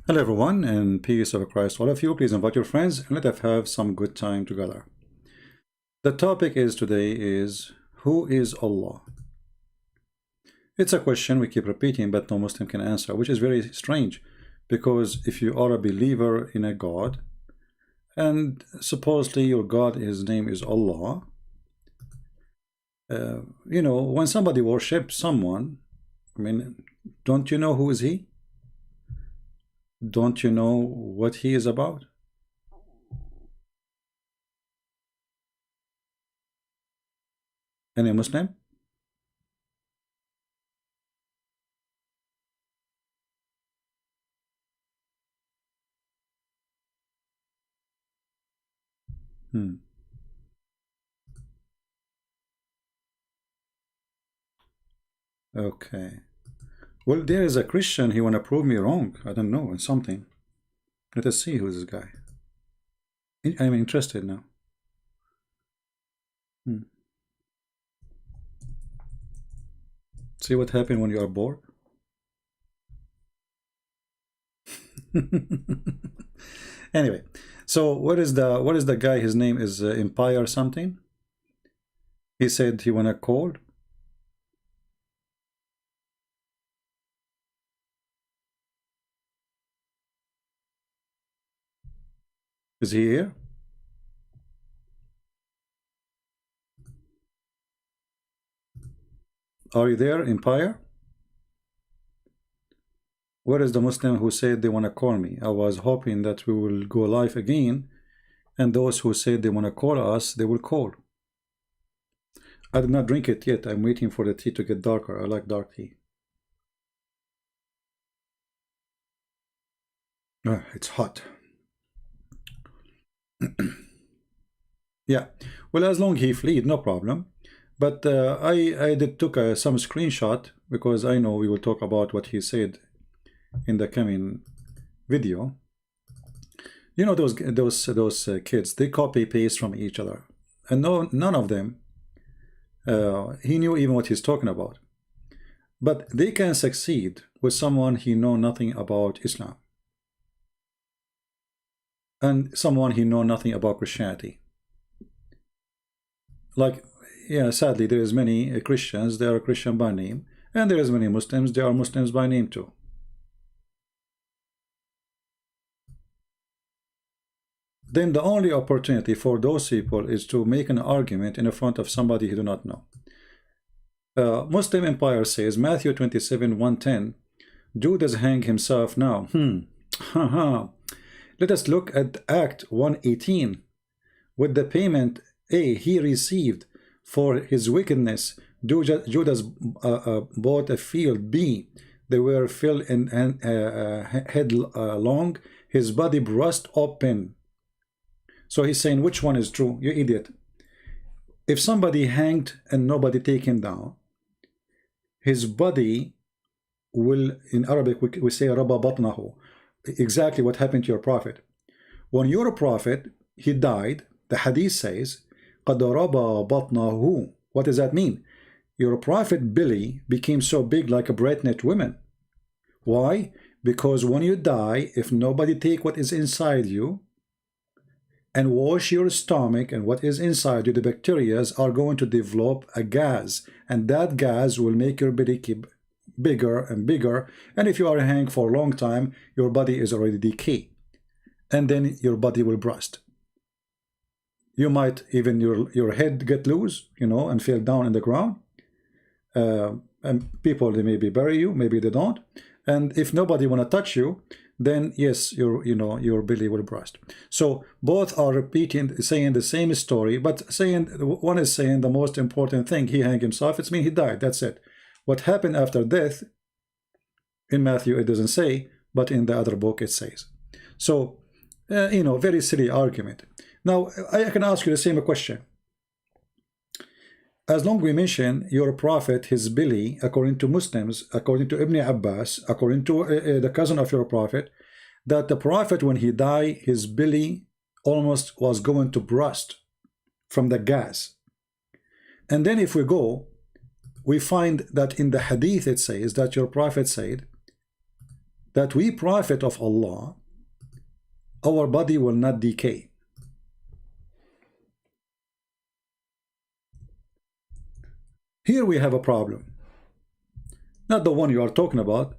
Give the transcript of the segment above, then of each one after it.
Hello everyone, and peace of Christ all of you. Please invite your friends and let us have some good time together. The topic today is who is Allah? It's a question we keep repeating but no Muslim can answer, which is very strange because if you are a believer in a God and supposedly your God, his name is Allah, when somebody worships someone, don't you know who is he? Don't you know what he is about? Any Muslim? Hmm. Okay. Well, there is a Christian, he wanna prove me wrong. I don't know, something. Let us see who's this guy. I'm interested now. Hmm. See what happened when you are bored? Anyway, so what is the guy? His name is Empire something. He said he wanna call. Is he here? Are you there, Empire? Where is the Muslim who said they wanna call me? I was hoping that we will go live again, and those who said they wanna call us, they will call. I did not drink it yet. I'm waiting for the tea to get darker. I like dark tea. It's hot. Yeah, well, as long he fled, no problem. But I did took some screenshot because I know we will talk about what he said in the coming video. You know those kids, they copy paste from each other, and none of them he knew even what he's talking about. But they can succeed with someone he know nothing about Islam and someone he know nothing about Christianity. Like, yeah, sadly there is many Christians, they are Christian by name, and there is many Muslims, they are Muslims by name too. Then the only opportunity for those people is to make an argument in front of somebody who do not know. Muslim Empire says Matthew 27:110, Judas hang himself now. Let us look at Act 1:18. With the payment A he received for his wickedness, Judas bought a field. B, they were filled in headlong, his body burst open. So he's saying, which one is true? You idiot. If somebody hanged and nobody take him down, his body will, in Arabic we say raba batnahu, exactly what happened to your prophet. When your prophet, he died, the hadith says, قَدْ رَبَى بَطْنَهُ. What does that mean? Your prophet Billy became so big like a pregnant woman. Why? Because when you die, if nobody take what is inside you and wash your stomach and what is inside you, the bacteria are going to develop a gas, and that gas will make your body keep bigger and bigger, and if you are hanging for a long time, your body is already decay, and then your body will burst. You might even your head get loose, and fall down in the ground, and people, they maybe bury you, maybe they don't, and if nobody want to touch you, then yes, your belly will burst. So both are repeating, saying the same story, but saying one is saying the most important thing, he hanged himself, it's mean he died, that's it. What happened after death in Matthew it doesn't say, but in the other book it says. So very silly argument. Now I can ask you the same question. As long we mention your prophet, his belly, according to Muslims, according to Ibn Abbas, according to the cousin of your prophet, that the prophet, when he died, his belly almost was going to burst from the gas. And then if we go, we find that in the hadith it says that your prophet said, that we prophet of Allah, our body will not decay. Here we have a problem. Not the one you are talking about.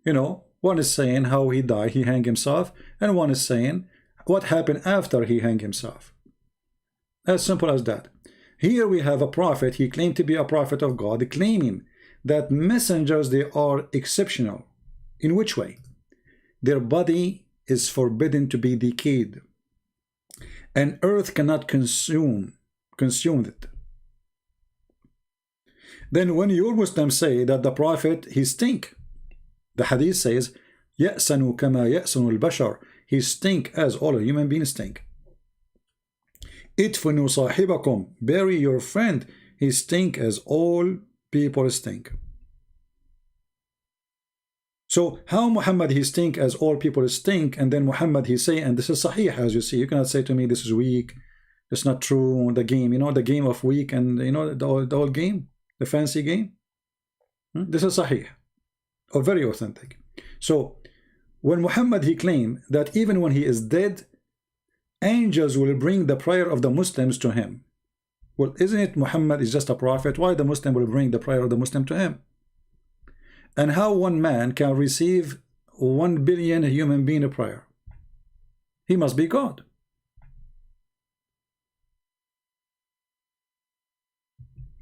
You know, one is saying how he died, he hanged himself, and one is saying what happened after he hanged himself. As simple as that. Here we have a prophet, he claimed to be a prophet of God, claiming that messengers, they are exceptional. In which way? Their body is forbidden to be decayed, and earth cannot consume it. Then when your Muslims say that the prophet, he stink, the hadith says, يَأْسَنُ كَمَا يَأْسَنُ الْبَشَرِ, he stink as all human beings stink. إِدْفِنُوا صَاحِبَكُمْ, bury your friend, he stink as all people stink. So how Muhammad he stink as all people stink, and then Muhammad he say, and this is sahih, as you see, you cannot say to me this is weak, it's not true, the game, you know, the game of weak, and you know, the old game, the fancy game. This is sahih, or very authentic. So when Muhammad he claimed that even when he is dead, angels will bring the prayer of the Muslims to him. Well, isn't it Muhammad is just a prophet? Why the Muslim will bring the prayer of the Muslim to him? And how one man can receive 1 billion human being a prayer? He must be God.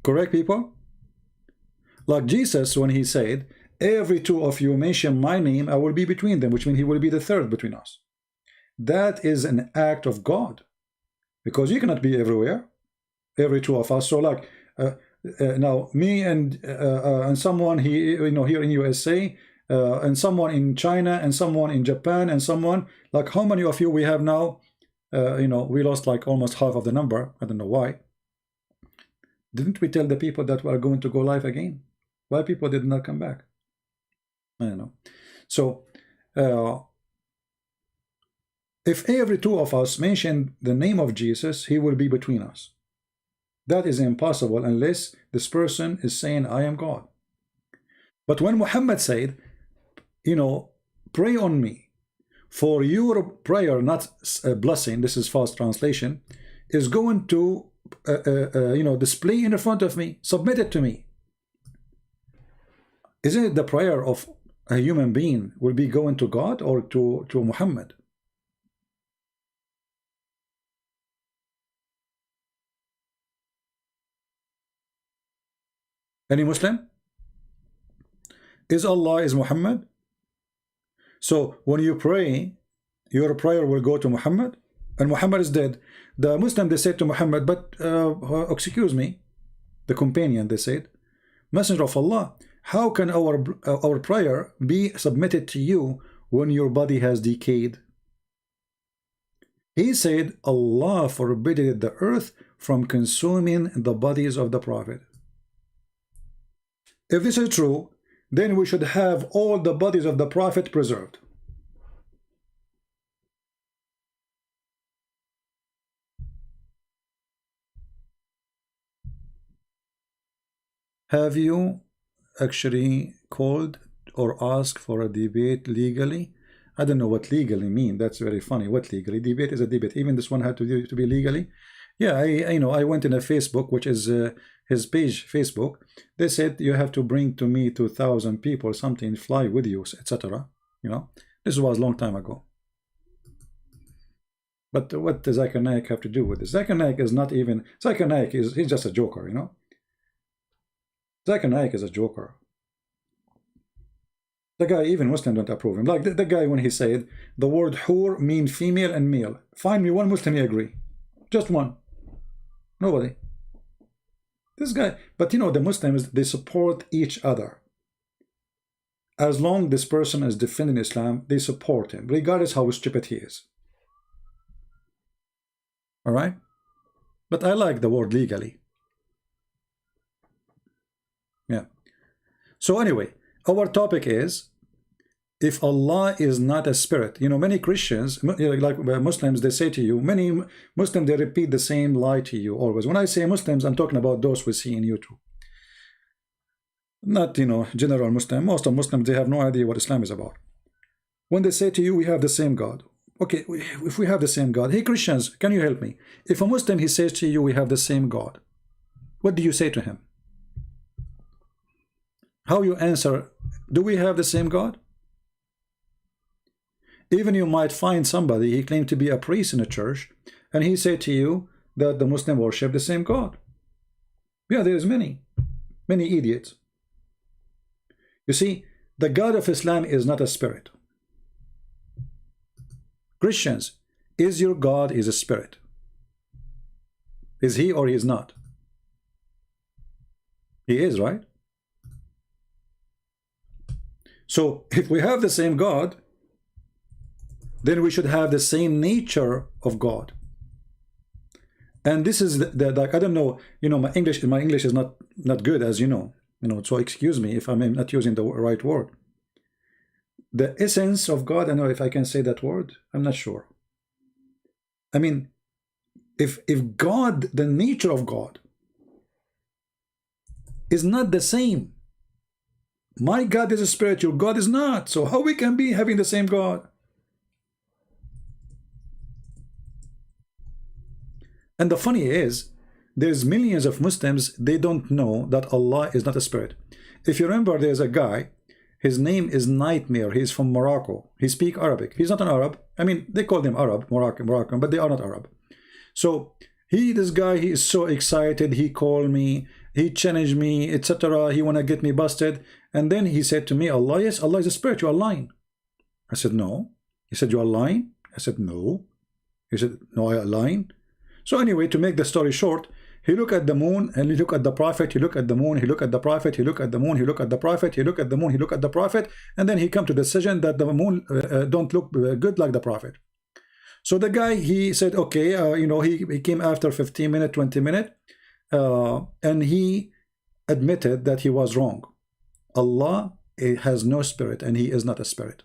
Correct, people? Like Jesus, when he said, every two of you mention my name, I will be between them, which means he will be the third between us. That is an act of God, because you cannot be everywhere, every two of us. So like now me and someone here in USA, and someone in China, and someone in Japan, and someone, like how many of you we have now? We lost like almost half of the number. I don't know why. Didn't we tell the people that we are going to go live again? Why people did not come back? I don't know. So if every two of us mention the name of Jesus, he will be between us. That is impossible unless this person is saying, I am God. But when Muhammad said, pray on me, for your prayer, not a blessing, this is false translation, is going to, display in front of me, submit it to me. Isn't it the prayer of a human being will be going to God or to Muhammad? Any Muslim? Is Allah is Muhammad? So when you pray, your prayer will go to Muhammad, and Muhammad is dead. The Muslim, they said to Muhammad, but excuse me, the companion, they said, Messenger of Allah, how can our prayer be submitted to you when your body has decayed? He said, Allah forbade the earth from consuming the bodies of the Prophet. If this is true, then we should have all the bodies of the Prophet preserved. Have you actually called or asked for a debate legally? I don't know what legally mean. That's very funny. What legally? Debate is a debate. Even this one had to be legally. Yeah, I went in a Facebook, which is his page, Facebook. They said you have to bring to me 2,000 people, something, fly with you, etc. This was a long time ago. But what does Zakir Naik have to do with this? Zakir Naik is not even, Zakir Naik he's just a joker, Zakir Naik is a joker. The guy, even Muslim don't approve him. Like the guy when he said the word hur mean female and male. Find me one Muslim he agree. Just one. Nobody. This guy, but the Muslims, they support each other. As long this person is defending Islam, they support him, regardless how stupid he is. All right? But I like the word legally. Yeah. So anyway, our topic is, if Allah is not a spirit, many Christians, like Muslims, they say to you, many Muslims, they repeat the same lie to you always. When I say Muslims, I'm talking about those we see in YouTube. not, you know, general Muslim. Most of Muslims, they have no idea what Islam is about. When they say to you, we have the same God. Okay, if we have the same God, hey Christians, can you help me? If a Muslim, he says to you, we have the same God, what do you say to him? How you answer, do we have the same God? Even you might find somebody, he claimed to be a priest in a church, and he said to you that the Muslim worship the same God. Yeah, there's many idiots. You see, the God of Islam is not a spirit. Christians, is your God is a spirit? Is he or he is not? He is, right? So if we have the same God, then we should have the same nature of God. And this is like, I don't know, you know, my English is not good, as you know, so excuse me if I'm not using the right word. The essence of God, I don't know if I can say that word, I'm not sure. I mean, if God, the nature of God is not the same, my God is a spirit, your God is not, so how we can be having the same God? And the funny is, there's millions of Muslims, they don't know that Allah is not a spirit. If you remember, there's a guy, his name is Nightmare, he's from Morocco, he speaks Arabic, he's not an Arab, I mean, they call him Arab, Moroccan, but they are not Arab. So, this guy, he is so excited, he called me, he challenged me, etc., he wanna get me busted, and then he said to me, Allah, yes, Allah is a spirit, you are lying. I said, no. He said, you are lying? I said, no. He said, no, I am lying. So anyway, to make the story short, he looked at the moon and he looked at the prophet, he looked at the moon, he looked at the prophet, he looked at the moon, he looked at the prophet, he looked at the moon, he looked at the prophet, and then he come to the decision that the moon don't look good like the prophet. So the guy, he said, okay, he came after 15 minutes, 20 minutes, and he admitted that he was wrong. Allah has no spirit and he is not a spirit.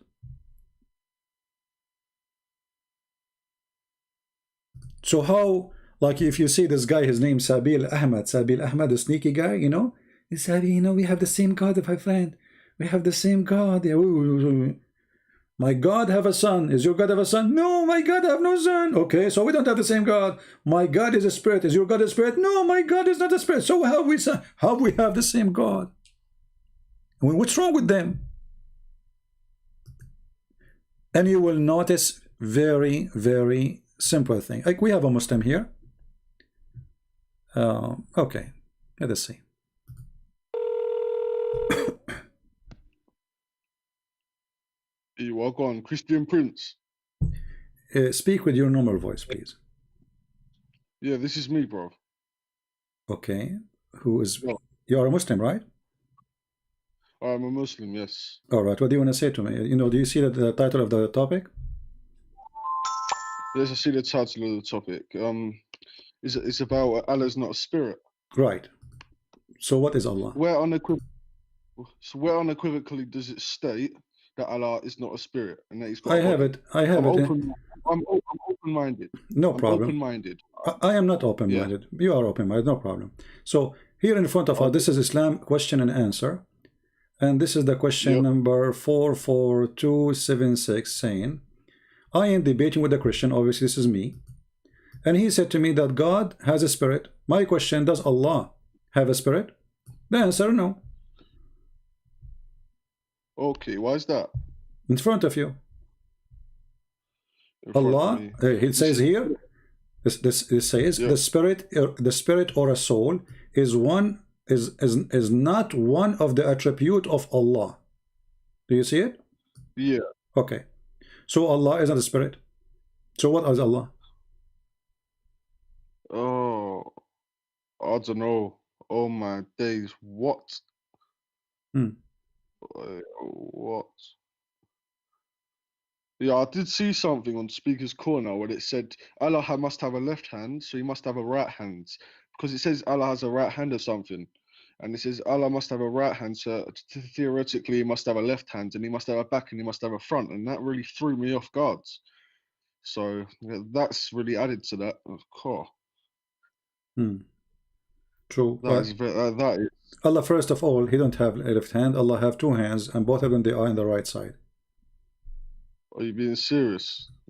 So how, like if you see this guy, his name Sabil Ahmed, the sneaky guy, he said, we have the same God, my friend. We have the same God. My God have a son. Is your God have a son? No, my God have no son. Okay, so we don't have the same God. My God is a spirit. Is your God a spirit? No, my God is not a spirit. So how we have the same God? I mean, what's wrong with them? And you will notice very, very simple thing. Like we have a Muslim here. Okay, let us see. You walk on, Christian Prince. Speak with your normal voice, please. Yeah, this is me, bro. Okay, who is? Yeah. You are a Muslim, right? I'm a Muslim, yes. All right. What do you want to say to me? Do you see the title of the topic? Yes, I see the title of the topic. It's about Allah's not a spirit. Right. So what is Allah? Where unequivocally does it state that Allah is not a spirit and that He's got? I have it. I'm open-minded. No problem. Open-minded. I am not open-minded. Yeah. You are open-minded. No problem. So here in front of us, this is Islam question and answer, and this is the question number 44276, saying, I am debating with a Christian. Obviously, this is me. And he said to me that God has a spirit. My question, does Allah have a spirit? The answer, no. Okay, why is that? In front of you. Allah, it says here, this says the spirit or a soul is not one of the attribute of Allah. Do you see it? Yeah. Okay. So Allah is not a spirit. So what is Allah? Oh, I don't know. Oh my days. What? What? Yeah, I did see something on Speaker's Corner where it said Allah must have a left hand, so he must have a right hand. Because it says Allah has a right hand or something. And it says Allah must have a right hand, so theoretically he must have a left hand, and he must have a back, and he must have a front. And that really threw me off guard. So yeah, that's really added to that. Cool. True. That is that is. Allah, first of all, he don't have a left hand. Allah have two hands, and both of them, they are on the right side. Are you being serious?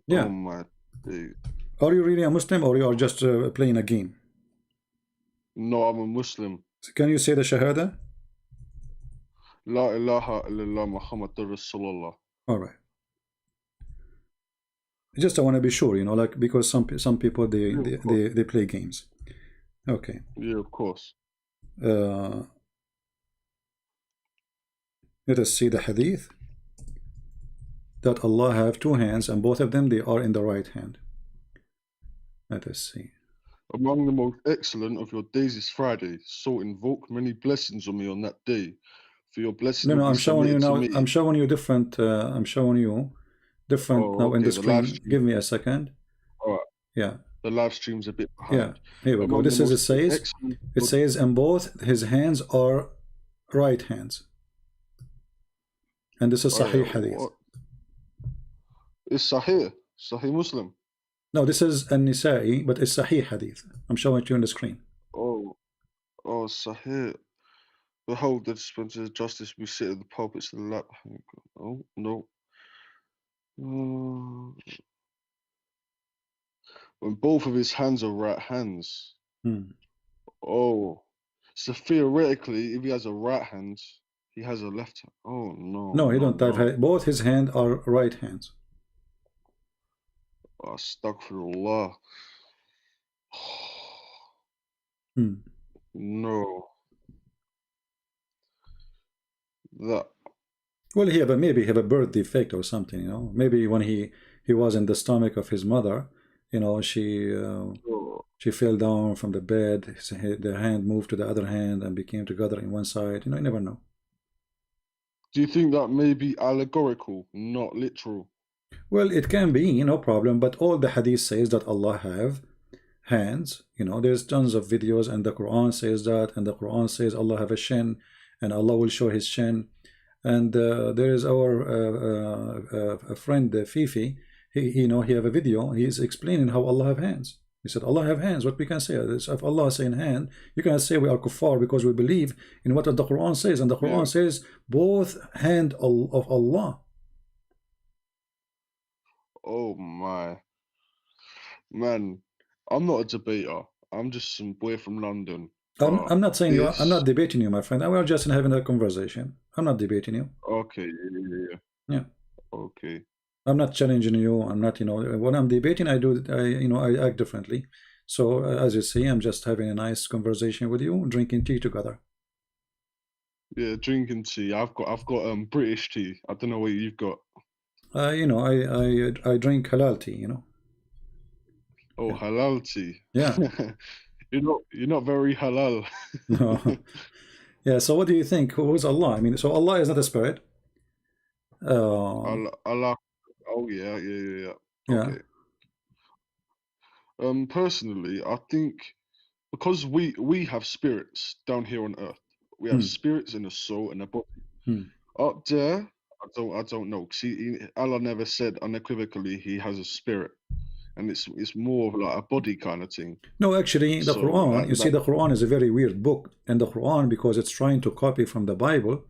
Yeah. Oh my days. Are you really a Muslim, or you are just playing a game? No, I'm a Muslim. So can you say the Shahada? La ilaha illallah Muhammadur Rasulullah. All right. Just I want to be sure, you know, like, because some people they play games. Okay. Yeah, of course. Let us see the hadith that Allah have two hands, and both of them, they are in the right hand. Let us see. Among the most excellent of your days is Friday, so invoke many blessings on me on that day. For your blessing. No, will be I'm showing you now. submitted to me. I'm showing you different. I'm showing you different Oh, now in okay, the the screen. live stream. Give me a second. All right. Yeah, The live stream's a bit yeah. behind. Here we go. Among This the is it most says. excellent It says, and both his hands are right hands. And this is Sahih Hadith. what? It's Sahih. Sahih Muslim. No, this is An-Nisa'i, but it's Sahih Hadith. I'm showing it to you on the screen. Oh, Sahih. Behold, the dispenser of justice we sit at the pulpits of the lap. Oh, no. When both of his hands are right hands. Oh. So theoretically, if he has a right hand, he has a left hand. Oh, no. No, he don't have. Both his hands are right hands. Astaghfirullah. No. That. Well, maybe he have a birth defect or something, you know. Maybe when he was in the stomach of his mother, you know, she fell down from the bed. The hand moved to the other hand and became together in one side. You know, you never know. Do you think that may be allegorical, not literal? Well, it can be, no problem. But all the hadith says that Allah have hands. You know, there's tons of videos, and the Quran says that, and the Quran says Allah have a shin, and Allah will show his shin. And there is our a friend Fifi. He have a video. He is explaining how Allah have hands. He said Allah have hands. What we can say is, if Allah is saying hand, you cannot say we are kuffar because we believe in what the Quran says, and the Quran says both hand of Allah. Oh my man, I'm not a debater. I'm just some boy from London. I'm not saying you. I'm not debating you, my friend. We are just having a conversation. I'm not debating you. Okay. Yeah. Okay. I'm not challenging you. I'm not, when I'm debating, I act differently. So as you see, I'm just having a nice conversation with you, drinking tea together. Yeah, drinking tea. I've got British tea. I don't know what you've got. I drink halal tea. Oh, yeah. Halal tea. Yeah. You're not very halal. No. Yeah. So what do you think? Who's Allah? I mean, so Allah is not a spirit. Allah. Oh yeah. Okay. Personally, I think because we have spirits down here on earth, we have spirits and a soul and a body. Up there, I don't know. See, Allah never said unequivocally He has a spirit, and it's more of like a body kind of thing. No, actually, the Quran. You see, the Quran is a very weird book, and the Quran, because it's trying to copy from the Bible,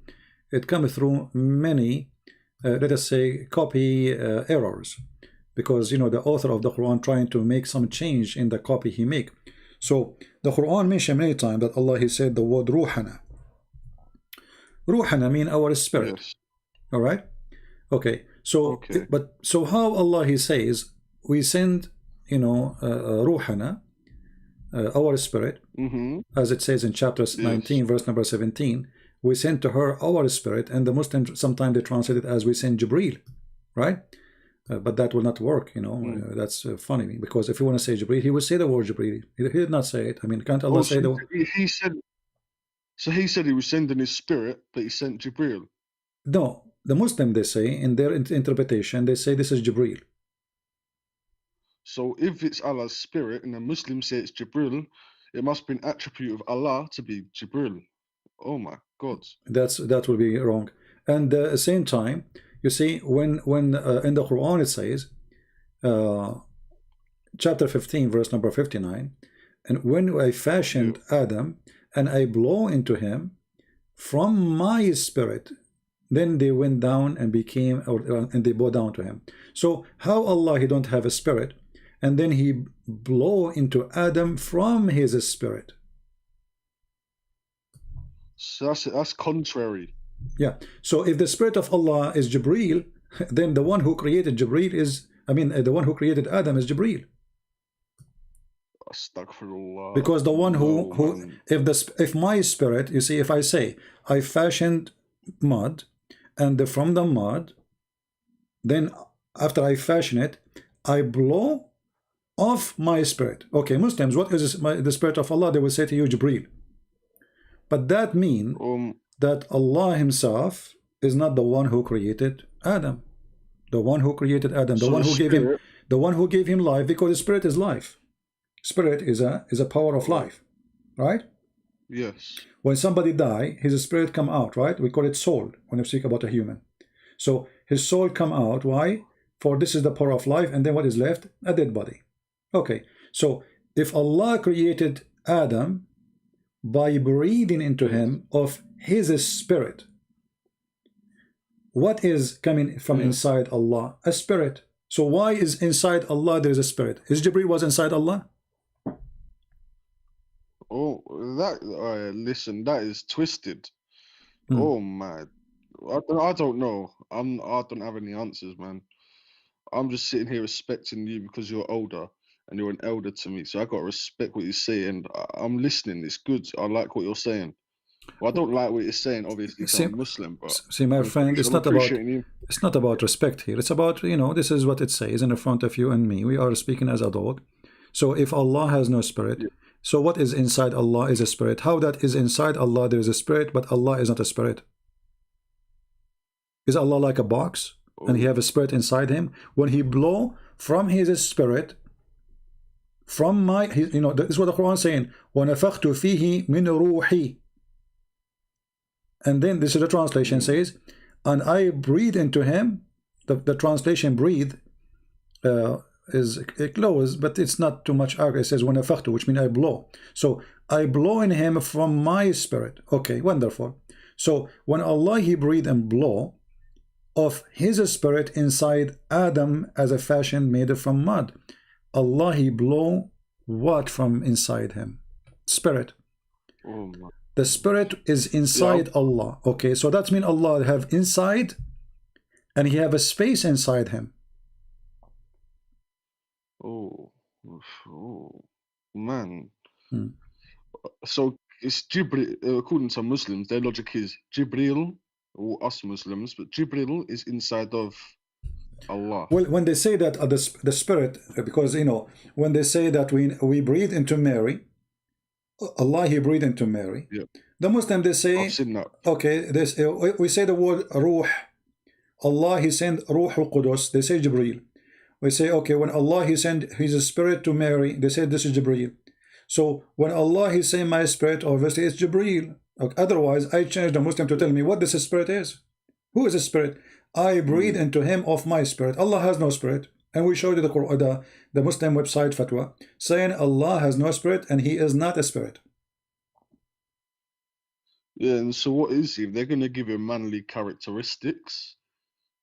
it comes through many. Let us say copy errors, because the author of the Quran trying to make some change in the copy he make. So the Quran mentioned many times that Allah, He said the word ruhana. Ruhana mean our spirit. Yes. All right. Okay. So so how Allah He says we send ruhana, our spirit, as it says in chapter 19 verse number 17. We send to her our spirit, and the Muslims sometimes they translate it as we send Jibreel, right? But that will not work, that's funny, because if you want to say Jibreel, He would say the word Jibreel. He did not say it. I mean, can't Allah say the word? He said He was sending His spirit, but He sent Jibreel. No, the Muslim, they say, in their interpretation, they say this is Jibreel. So if it's Allah's spirit, and the Muslims say it's Jibreel, it must be an attribute of Allah to be Jibreel. Oh my God. That will be wrong. And at the same time, you see, when in the Quran it says, chapter 15, verse number 59, and when I fashioned Adam, and I blow into him from my spirit, then they went down and became, and they bow down to him. So how Allah, he don't have a spirit, and then he blow into Adam from his spirit? So that's contrary. Yeah. So if the spirit of Allah is Jibreel, then the one who created Jibreel is, I mean, the one who created Adam is Jibreel. Astaghfirullah. Because the one No, who man. if my spirit, you see, if I say I fashioned mud, and from the mud, then after I fashion it, I blow off my spirit. Okay, Muslims, what is the spirit of Allah? They will say to you, Jibreel. But that means that Allah himself is not the one who created Adam. The one who created Adam, the So one the who gave him, spirit- the one who gave him life, because the spirit is life. Spirit is a power of life, right? Yes. When somebody die, his spirit come out, right? We call it soul when we speak about a human. So his soul come out. Why? For this is the power of life, and then what is left? A dead body. Okay. So if Allah created Adam by breathing into him of his spirit, what is coming from inside Allah? A spirit. So why is inside Allah there is a spirit? Is Jibreel was inside Allah? Oh, listen, that is twisted. Hmm. Oh my, I don't know. I don't have any answers, man. I'm just sitting here respecting you because you're older and you're an elder to me. So I got to respect what you say, and I'm listening. It's good. I like what you're saying. Well, I don't like what you're saying, obviously, because I'm Muslim. But See, my friend, it's I'm not about appreciating you. it's not about respect here. It's about, you know, this is what it says in front of you and me. We are speaking as adult. So if Allah has no spirit, so what is inside Allah is a spirit. How that is inside Allah there is a spirit, but Allah is not a spirit? Is Allah like a box and he have a spirit inside him? When he blow from his spirit, from my, you know, this is what the Quran is saying. وَنَفَخْتُ فِيهِ مِنْ رُوحِي. And then this is the translation says, and I breathe into him. The translation breathe is close, but it's not too much argue. It says وَنَفَخْتُ, which means I blow. So I blow in him from my spirit. Okay, wonderful. So when Allah he breathe and blow of his spirit inside Adam as a fashion made from mud, Allah he blow what from inside him? Spirit. Oh my. The spirit is inside Allah. Okay, so that means Allah have inside and he have a space inside him. Oh, man. Hmm. So it's Jibril, according to Muslims, their logic is Jibril, or us Muslims, but Jibril is inside of Allah. Well, when they say that the spirit, because, you know, when they say that we breathe into Mary, Allah he breathed into Mary. Yeah. The Muslim they say, I've seen that. okay, this we say the word Ruh. Allah he sent Ruh al-Qudus. They say Jibreel. We say, okay, when Allah he sent his spirit to Mary, they say this is Jibreel. So when Allah he say my spirit, obviously it's Jibreel. Otherwise, I change the Muslim to tell me what this spirit is. Who is a spirit? I breathe into him of my spirit. Allah has no spirit. And we showed you the Muslim website fatwa saying Allah has no spirit and he is not a spirit. Yeah, and so what is he? They're going to give him manly characteristics.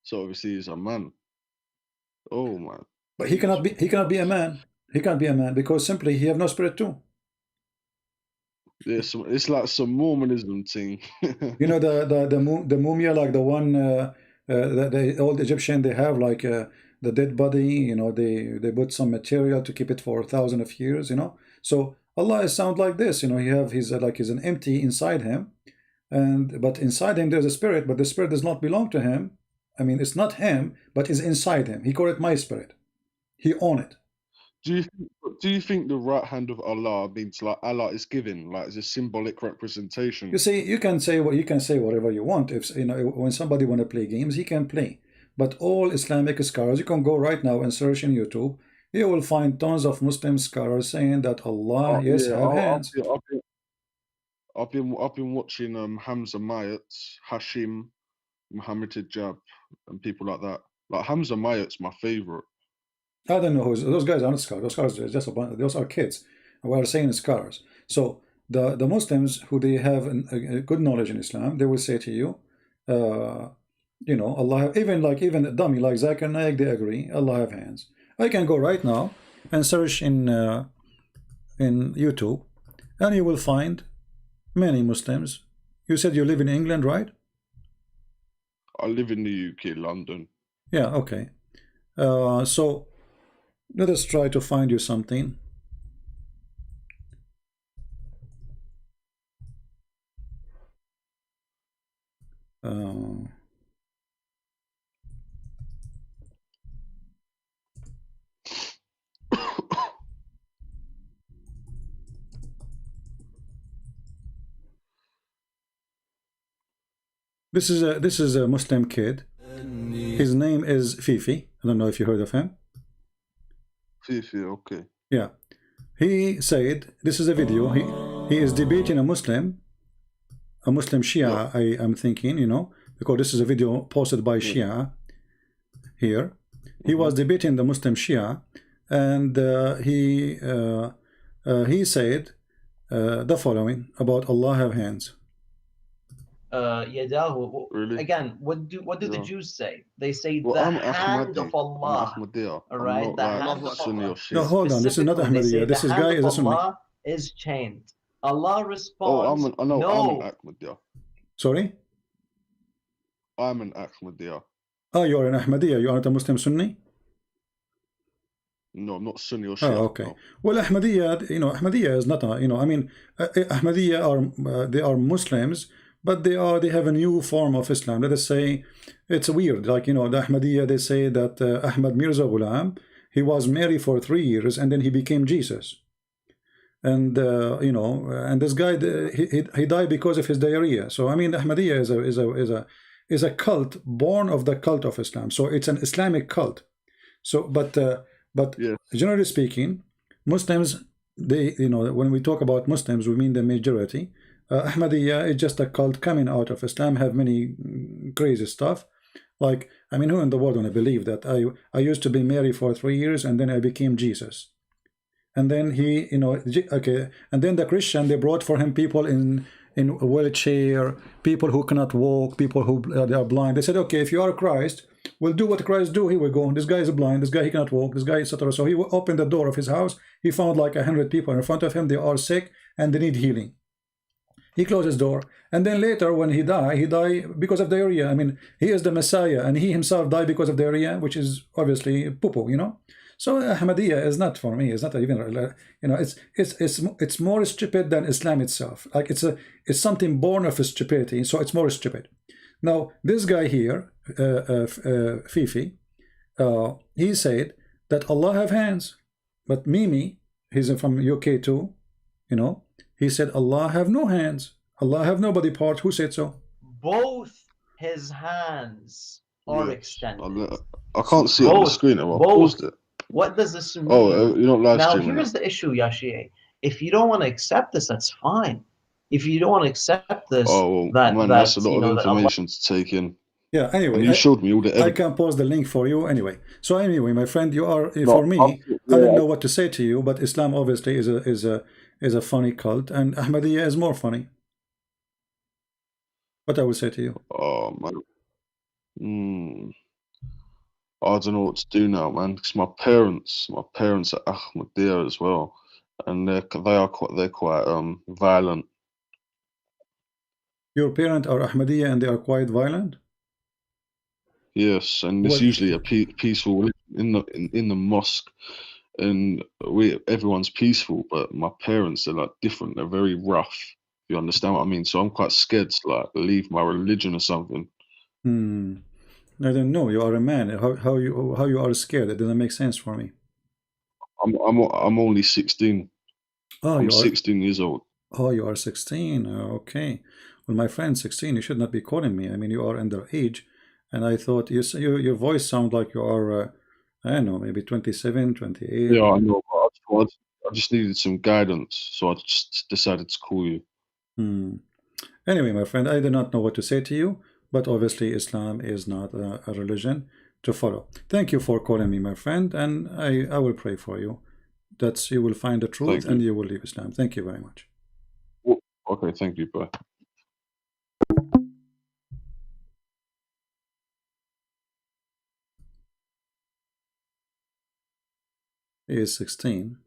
So obviously he's a man. Oh man. But he cannot be a man. He can't be a man because simply he have no spirit too. Yeah, it's like some Mormonism thing. You know the mumia, like the one the old Egyptian, they have like the dead body. You know, they put some material to keep it for 1,000 of years. You know, so Allah is sound like this. You know, he have his like he's an empty inside him, but inside him there's a spirit, but the spirit does not belong to him. I mean, it's not him, but it's inside him. He called it my spirit. He own it. Do you think the right hand of Allah means like Allah is given, like it's a symbolic representation? You see, you can say whatever you want. If you know, when somebody want to play games, he can play. But all Islamic scholars, you can go right now and search in YouTube. You will find tons of Muslim scholars saying that Allah, yes, have hands. I've been watching Hamza Mayat, Hashim, Muhammad Hijab, and people like that. Like Hamza Mayat's my favorite. I don't know those guys are not scholars. Those scholars are just those are kids. We are saying scholars. So the Muslims who they have a good knowledge in Islam, they will say to you, you know, Allah, even a dummy like Zakir Naik, they agree, Allah have hands. I can go right now and search in YouTube, and you will find many Muslims. You said you live in England, right? I live in the UK, London. Yeah, okay. So let us try to find you something. This is a Muslim kid. His name is Fifi. I don't know if you heard of him. Fifi, okay. Yeah. He said, this is a video. He is debating a Muslim Shia, I am thinking, you know, because this is a video posted by Shia here. He was debating the Muslim Shia, and he said the following about Allah have hands. Yadahu. Really? Again, what do the Jews say? They say Well, the I'm hand Ahmadi. of Allah. I'm Ahmadiyya. All I'm right, not the like hand of Sunni or Allah. Shia. No, hold on. This is not Specifically, they say Ahmadiyya. This the is guy hand is a of Sunni. Allah is chained. Allah Oh, responds, I'm an no. Ahmadiyya. Sorry? I'm an Ahmadiyya. Oh, you're an Ahmadiyya. You aren't a Muslim Sunni? No, I'm not Sunni or Oh, Shia. okay. No. Well, Ahmadiyya, you know, Ahmadiyya is not a, you know, I mean, Ahmadiyya are they are Muslims, but they have a new form of Islam. Let us say it's weird. Like, you know, the Ahmadiyya, they say that Ahmad Mirza Ghulam, he was married for 3 years and then he became Jesus. And you know, and this guy, he died because of his diarrhea. So I mean, Ahmadiyya is a cult born of the cult of Islam. So it's an Islamic cult. So, but Yeah. generally speaking, Muslims, they, you know, when we talk about Muslims, we mean the majority. Ahmadiyya is just a cult coming out of Islam, have many crazy stuff. Like, I mean, who in the world want to believe that I used to be married for 3 years and then I became Jesus? And then he, you know, okay, and then the Christian, they brought for him people in a wheelchair, people who cannot walk, people who they are blind. They said, okay, if you are Christ, we'll do what Christ do. Here we go. This guy is blind. This guy, he cannot walk. This guy, etc. So he opened the door of his house. He found like 100 people in front of him. They are sick and they need healing. He closed his door, and then later when he died because of diarrhea. I mean, he is the Messiah, and he himself died because of diarrhea, which is obviously poo-poo, you know. So Ahmadiyya is not, for me, it's not even, you know, it's more stupid than Islam itself. Like it's something born of stupidity, so it's more stupid. Now this guy here, Fifi, he said that Allah have hands, but Mimi, he's from UK too, you know. He said Allah have no hands. Allah have no body part. Who said so? Both his hands are Yes. extended. I can't see it on the Both. screen. I Both. paused it. What does this mean? Oh, you're not live Now, streaming here's it. the issue, Yashie. If you don't want to accept this, that's fine. If you don't want to accept this, Oh, well, man, that's a lot you know, of that Allah information to take in. Yeah, anyway, And you showed me all the I evidence. can post the link for you anyway. So anyway, my friend, you are, No, for me, yeah. I don't know what to say to you, but Islam obviously is a funny cult, and Ahmadiyya is more funny. What I will say to you? Oh, man. I don't know what to do now, man. Because my parents are Ahmadiyya as well, and they're quite violent. Your parents are Ahmadiyya and they are quite violent? Yes, and it's What? usually a peaceful in the mosque, and everyone's peaceful. But my parents are like different. They're very rough. You understand what I mean? So I'm quite scared to like leave my religion or something. I don't know. You are a man. How you are scared? It doesn't make sense for me. I'm only 16. Oh, I'm you are. 16 years old. Oh, you are 16. Okay. Well, my friend, 16. You should not be calling me. I mean, you are underage, and I thought your voice sounds like you are. I don't know, maybe 27, 28. Yeah, I know. But I just needed some guidance, so I just decided to call you. Anyway, my friend, I do not know what to say to you, but obviously Islam is not a religion to follow. Thank you for calling me, my friend, and I will pray for you that you will find the truth and you will leave Islam. Thank you very much. Okay, thank you. Bye. He is 16.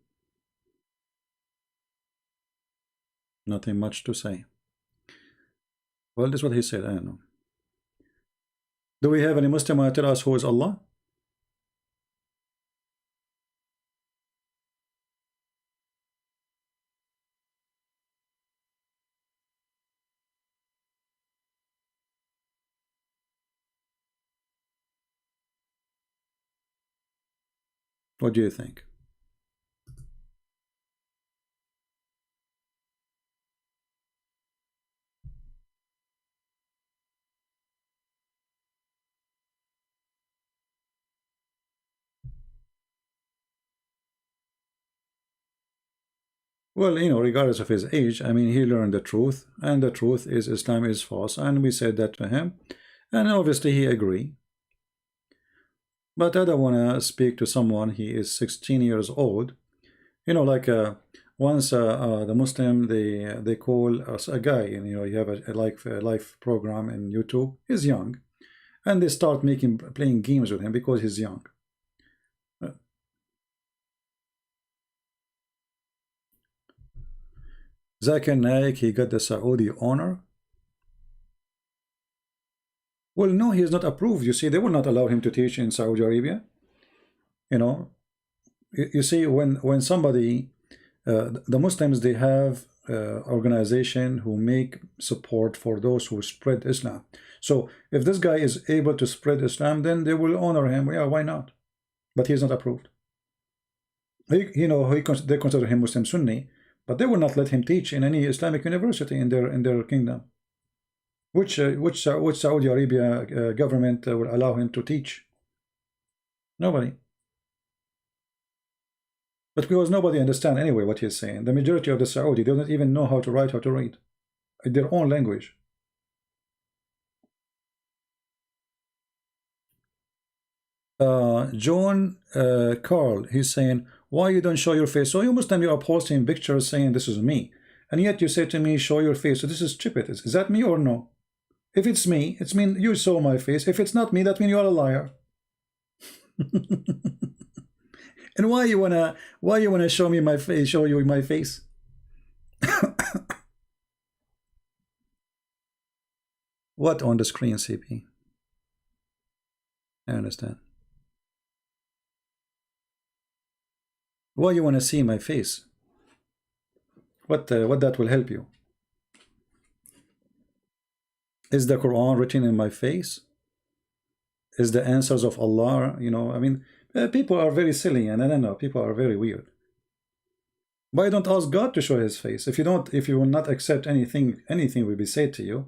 Nothing much to say. Well, this is what he said. I don't know. Do we have any Muslim who tell us who is Allah? What do you think? Well, you know, regardless of his age, I mean, he learned the truth, and the truth is Islam is false, and we said that to him, and obviously he agreed. But I don't want to speak to someone, he is 16 years old. You know, like once the Muslim, they call us a guy, and you know, you have a live program in YouTube. He's young, and they start playing games with him because he's young. Zakir Naik, he got the Saudi honor. Well, no, he is not approved. You see, they will not allow him to teach in Saudi Arabia. You know, you see, when somebody, the Muslims, they have organization who make support for those who spread Islam. So if this guy is able to spread Islam, then they will honor him. Yeah, why not? But he is not approved. You know, they consider him Muslim Sunni, but they will not let him teach in any Islamic university in their kingdom. Which Saudi Arabia government will allow him to teach? Nobody. But because nobody understand anyway what he's saying. The majority of the Saudi, they don't even know how to write, how to read in their own language. John Carl, he's saying, why you don't show your face? So you Muslim, you are posting pictures saying this is me, and yet you say to me, show your face. So this is stupid. Is that me or no? If it's me, it's mean you saw my face. If it's not me, that means you are a liar. And why you wanna show me my face? Show you my face? What on the screen, CP? I understand. Why you want to see my face? What that will help you? Is the Quran written in my face? Is the answers of Allah? You know, I mean, people are very silly, and I don't know, people are very weird. Why don't ask God to show His face? If you will not accept anything will be said to you,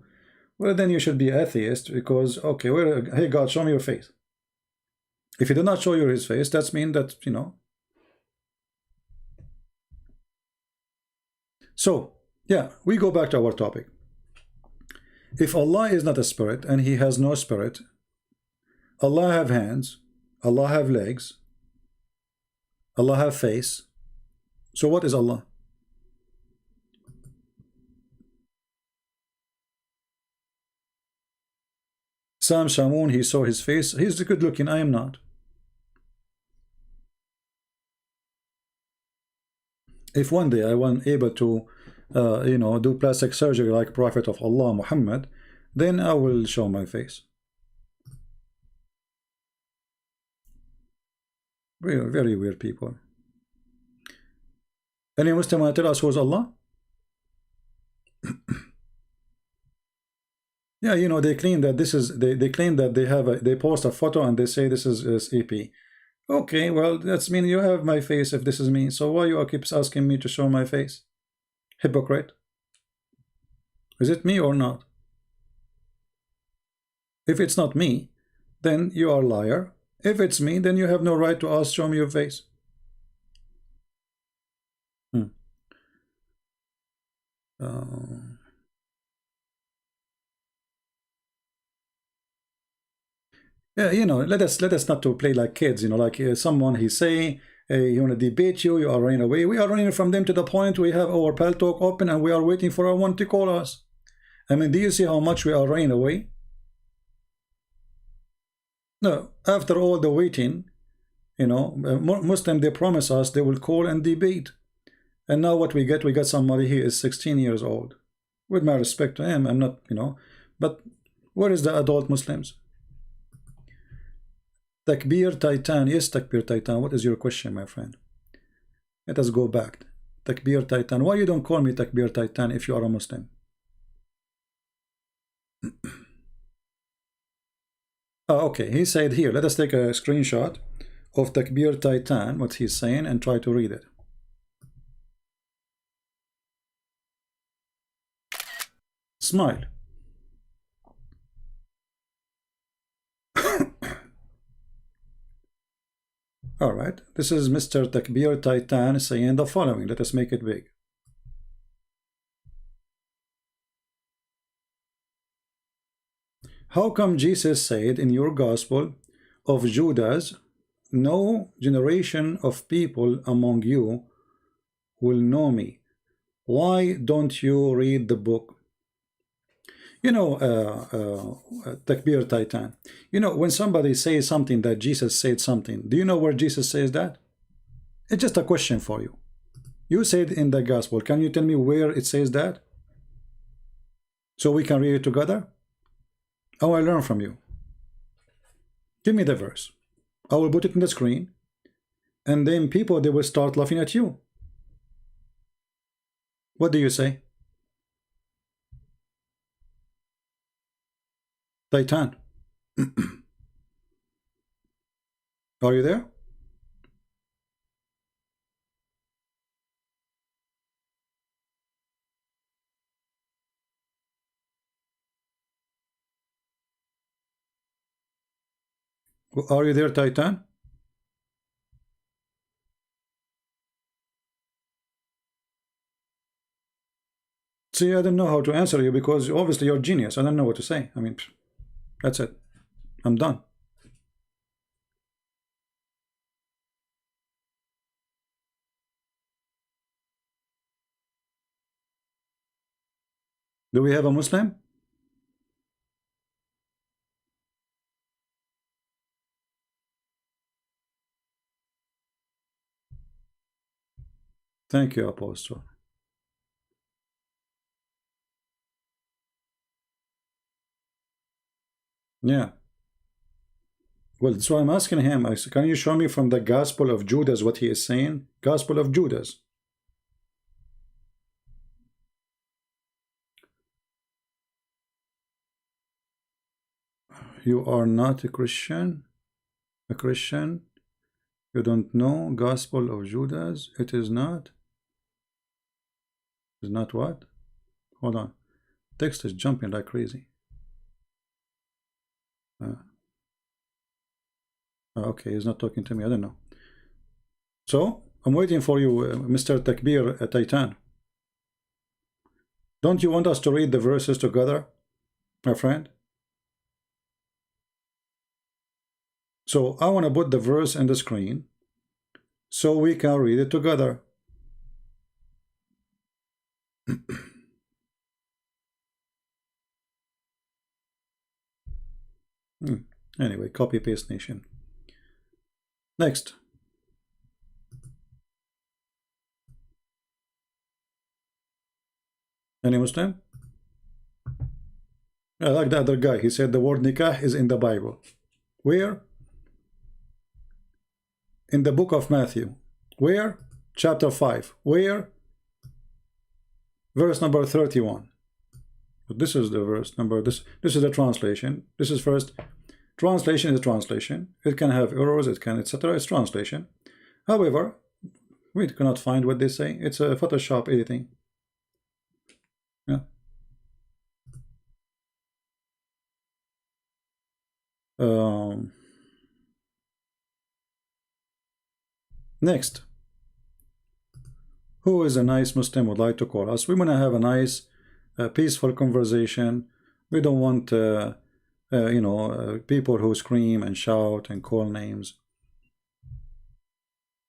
well, then you should be atheist, because okay, well, hey God, show me your face. If He did not show you His face, that means that, you know. So yeah, we go back to our topic. If Allah is not a spirit and He has no spirit, Allah have hands, Allah have legs, Allah have face. So what is Allah? Sam Shamoun, he saw his face. He's good looking. I am not. If one day I want able to, you know, do plastic surgery like Prophet of Allah Muhammad, then I will show my face. Very, very weird people. Any Muslim want to tell us who is Allah? Yeah, you know, they claim that this is they claim that they post a photo and they say this is EP. Okay, well, that's mean you have my face if this is me. So why you keep asking me to show my face? Hypocrite. Is it me or not? If it's not me, then you are a liar. If it's me, then you have no right to ask, show me your face. Yeah, you know, let us not to play like kids. You know, like someone he say you want to debate you, you are running away. We are running from them to the point we have our Paltalk open and we are waiting for our one to call us. I mean, do you see how much we are running away? No, after all the waiting, you know, Muslim, they promise us they will call and debate. And now what we get somebody here is 16 years old. With my respect to him, I'm not, you know, but where is the adult Muslims? Takbir Titan, yes, Takbir Titan, what is your question, my friend? Let us go back. Takbir Titan, why you don't call me Takbir Titan if you are a Muslim? Oh, okay, he said here, let us take a screenshot of Takbir Titan, what he's saying, and try to read it. Smile. All right, this is Mr. Takbir Titan saying the following. Let us make it big. How come Jesus said in your gospel of Judas, no generation of people among you will know me? Why don't you read the book? You know, Takbir Titan, you know, when somebody says something that Jesus said something, do you know where Jesus says that? It's just a question for you. You said in the gospel, can you tell me where it says that? So we can read it together? I want to learn from you. Give me the verse. I will put it in the screen. And then people, they will start laughing at you. What do you say? Titan. Are you there? Are you there, Titan? See, I don't know how to answer you because obviously you're a genius. I don't know what to say. I mean, that's it. I'm done. Do we have a Muslim? Thank you, Apostle. Yeah. Well, so I'm asking him, I said, can you show me from the Gospel of Judas what he is saying? Gospel of Judas. You are not a Christian? A Christian? You don't know Gospel of Judas? It is not? Is not what? Hold on. Text is jumping like crazy. Okay, he's not talking to me. I don't know. So, I'm waiting for you, Mr. Takbir Titan. Don't you want us to read the verses together, my friend? So, I want to put the verse in the screen so we can read it together. Anyway, copy paste nation. Next. Any Muslim? I like the other guy. He said the word nikah is in the Bible. Where? In the book of Matthew. Where? Chapter 5. Where? Verse number 31. But this is the verse number. This is the translation. This is first. Translation is a translation. It can have errors, it can, etc. It's translation. However, we cannot find what they say. It's a Photoshop editing. Yeah. Next. Who is a nice Muslim would like to call us? We want to have a nice, peaceful conversation. We don't want you know, people who scream and shout and call names.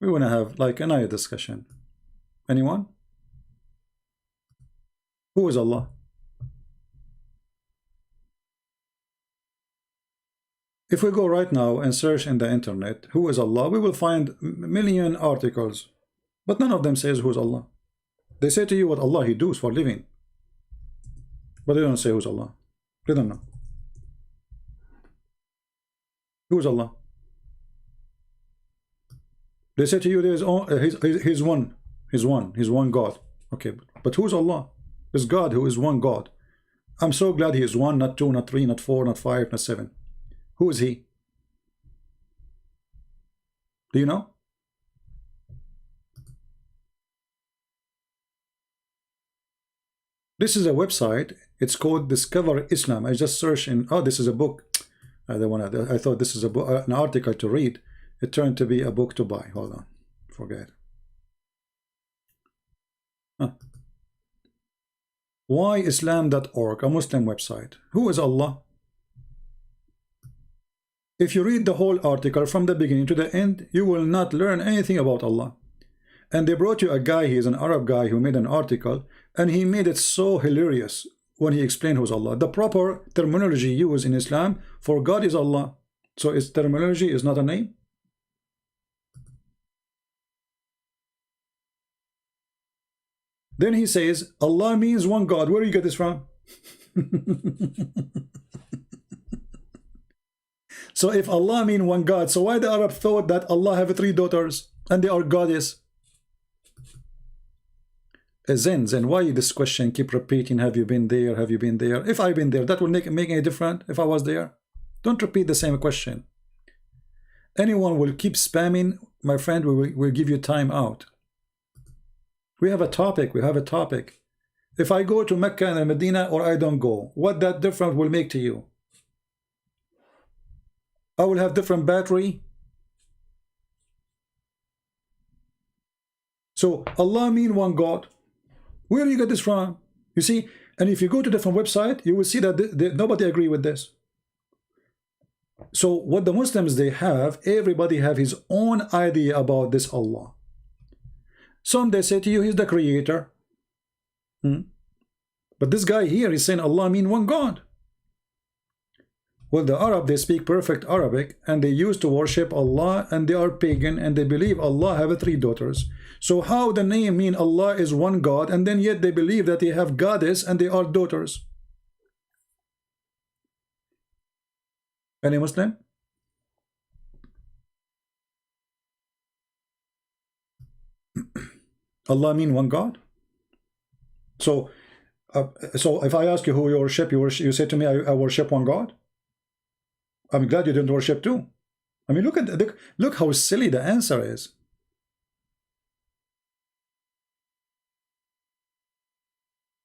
We want to have like another discussion. Anyone? Who is Allah? If we go right now and search in the internet, who is Allah, we will find million articles, but none of them says who is Allah. They say to you what Allah He does for living, but they don't say who's Allah. They don't know. Who is Allah? They say to you there is he's one God. Okay, but who's Allah? Is God who is one God. I'm so glad He is one, not two, not three, not four, not five, not seven. Who is He? Do you know? This is a website. It's called Discover Islam. I just searched in. Oh, this is a book. I thought this is a book, an article to read. It turned to be a book to buy. Hold on, forget. Huh. Whyislam.org, a Muslim website. Who is Allah? If you read the whole article from the beginning to the end, you will not learn anything about Allah. And they brought you a guy, he is an Arab guy who made an article, and he made it so hilarious when he explained who's Allah. The proper terminology used in Islam for God is Allah. So its terminology is not a name. Then he says, Allah means one God. Where do you get this from? So if Allah means one God, so why the Arab thought that Allah have 3 daughters and they are goddess? Zen, why this question keep repeating? Have you been there? Have you been there? If I've been there, that will make any difference if I was there? Don't repeat the same question. Anyone will keep spamming, my friend, we'll give you time out. We have a topic. We have a topic. If I go to Mecca and Medina or I don't go, what that difference will make to you? I will have different battery. So Allah mean one God. Where do you get this from? You see, and if you go to different website, you will see that nobody agree with this. So what the Muslims they have, everybody have his own idea about this Allah. Some they say to you he's the creator. But this guy here is saying Allah mean one God. Well, the Arab, they speak perfect Arabic and they used to worship Allah and they are pagan and they believe Allah have 3 daughters. So how the name mean Allah is one God and then yet they believe that they have goddess and they are daughters? Any Muslim? Allah mean one God? So if I ask you who you worship, you say to me, I worship one God? I'm glad you didn't worship two. I mean, look how silly the answer is.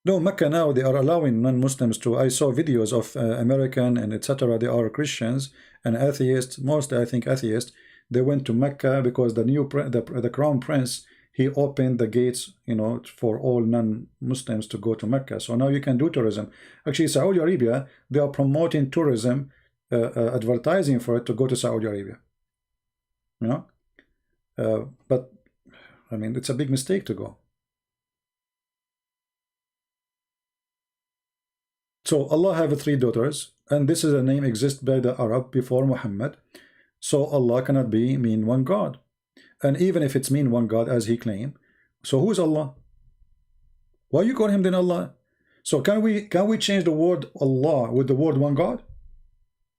No, Mecca now, they are allowing non-Muslims to. I saw videos of American and etc. They are Christians and atheists, mostly I think atheists. They went to Mecca because the crown prince, he opened the gates, you know, for all non-Muslims to go to Mecca. So now you can do tourism. Actually, Saudi Arabia, they are promoting tourism, advertising for it to go to Saudi Arabia. You know, but I mean, it's a big mistake to go. So Allah have 3 daughters, and this is a name exists by the Arab before Muhammad. So Allah cannot mean one God. And even if it's mean one God as he claimed, so who is Allah? Why you call him then Allah? So can we change the word Allah with the word one God?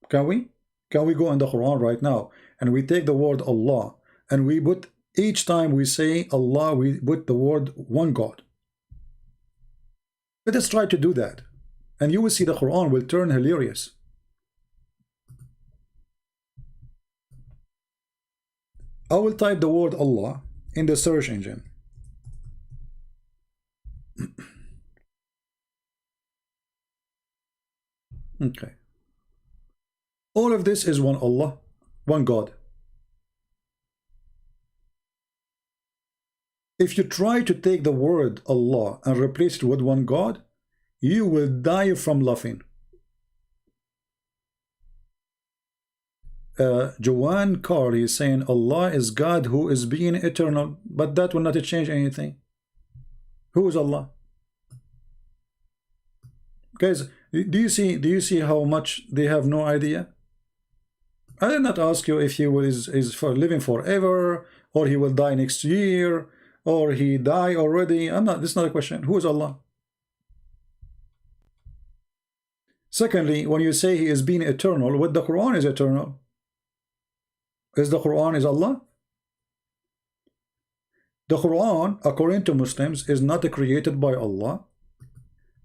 Can we? Can we go in the Quran right now and we take the word Allah and we put, each time we say Allah, we put the word one God? Let us try to do that. And you will see the Quran will turn hilarious. I will type the word Allah in the search engine. Okay. All of this is one Allah, one God. If you try to take the word Allah and replace it with one God, you will die from laughing. Joanne Carl is saying Allah is God who is being eternal, but that will not change anything. Who is Allah? Guys, do you see how much they have no idea? I did not ask you if he is for living forever, or he will die next year, or he died already. This is not a question. Who is Allah? Secondly, when you say he is being eternal, what the Quran is eternal? Is the Quran is Allah? The Quran, according to Muslims, is not created by Allah,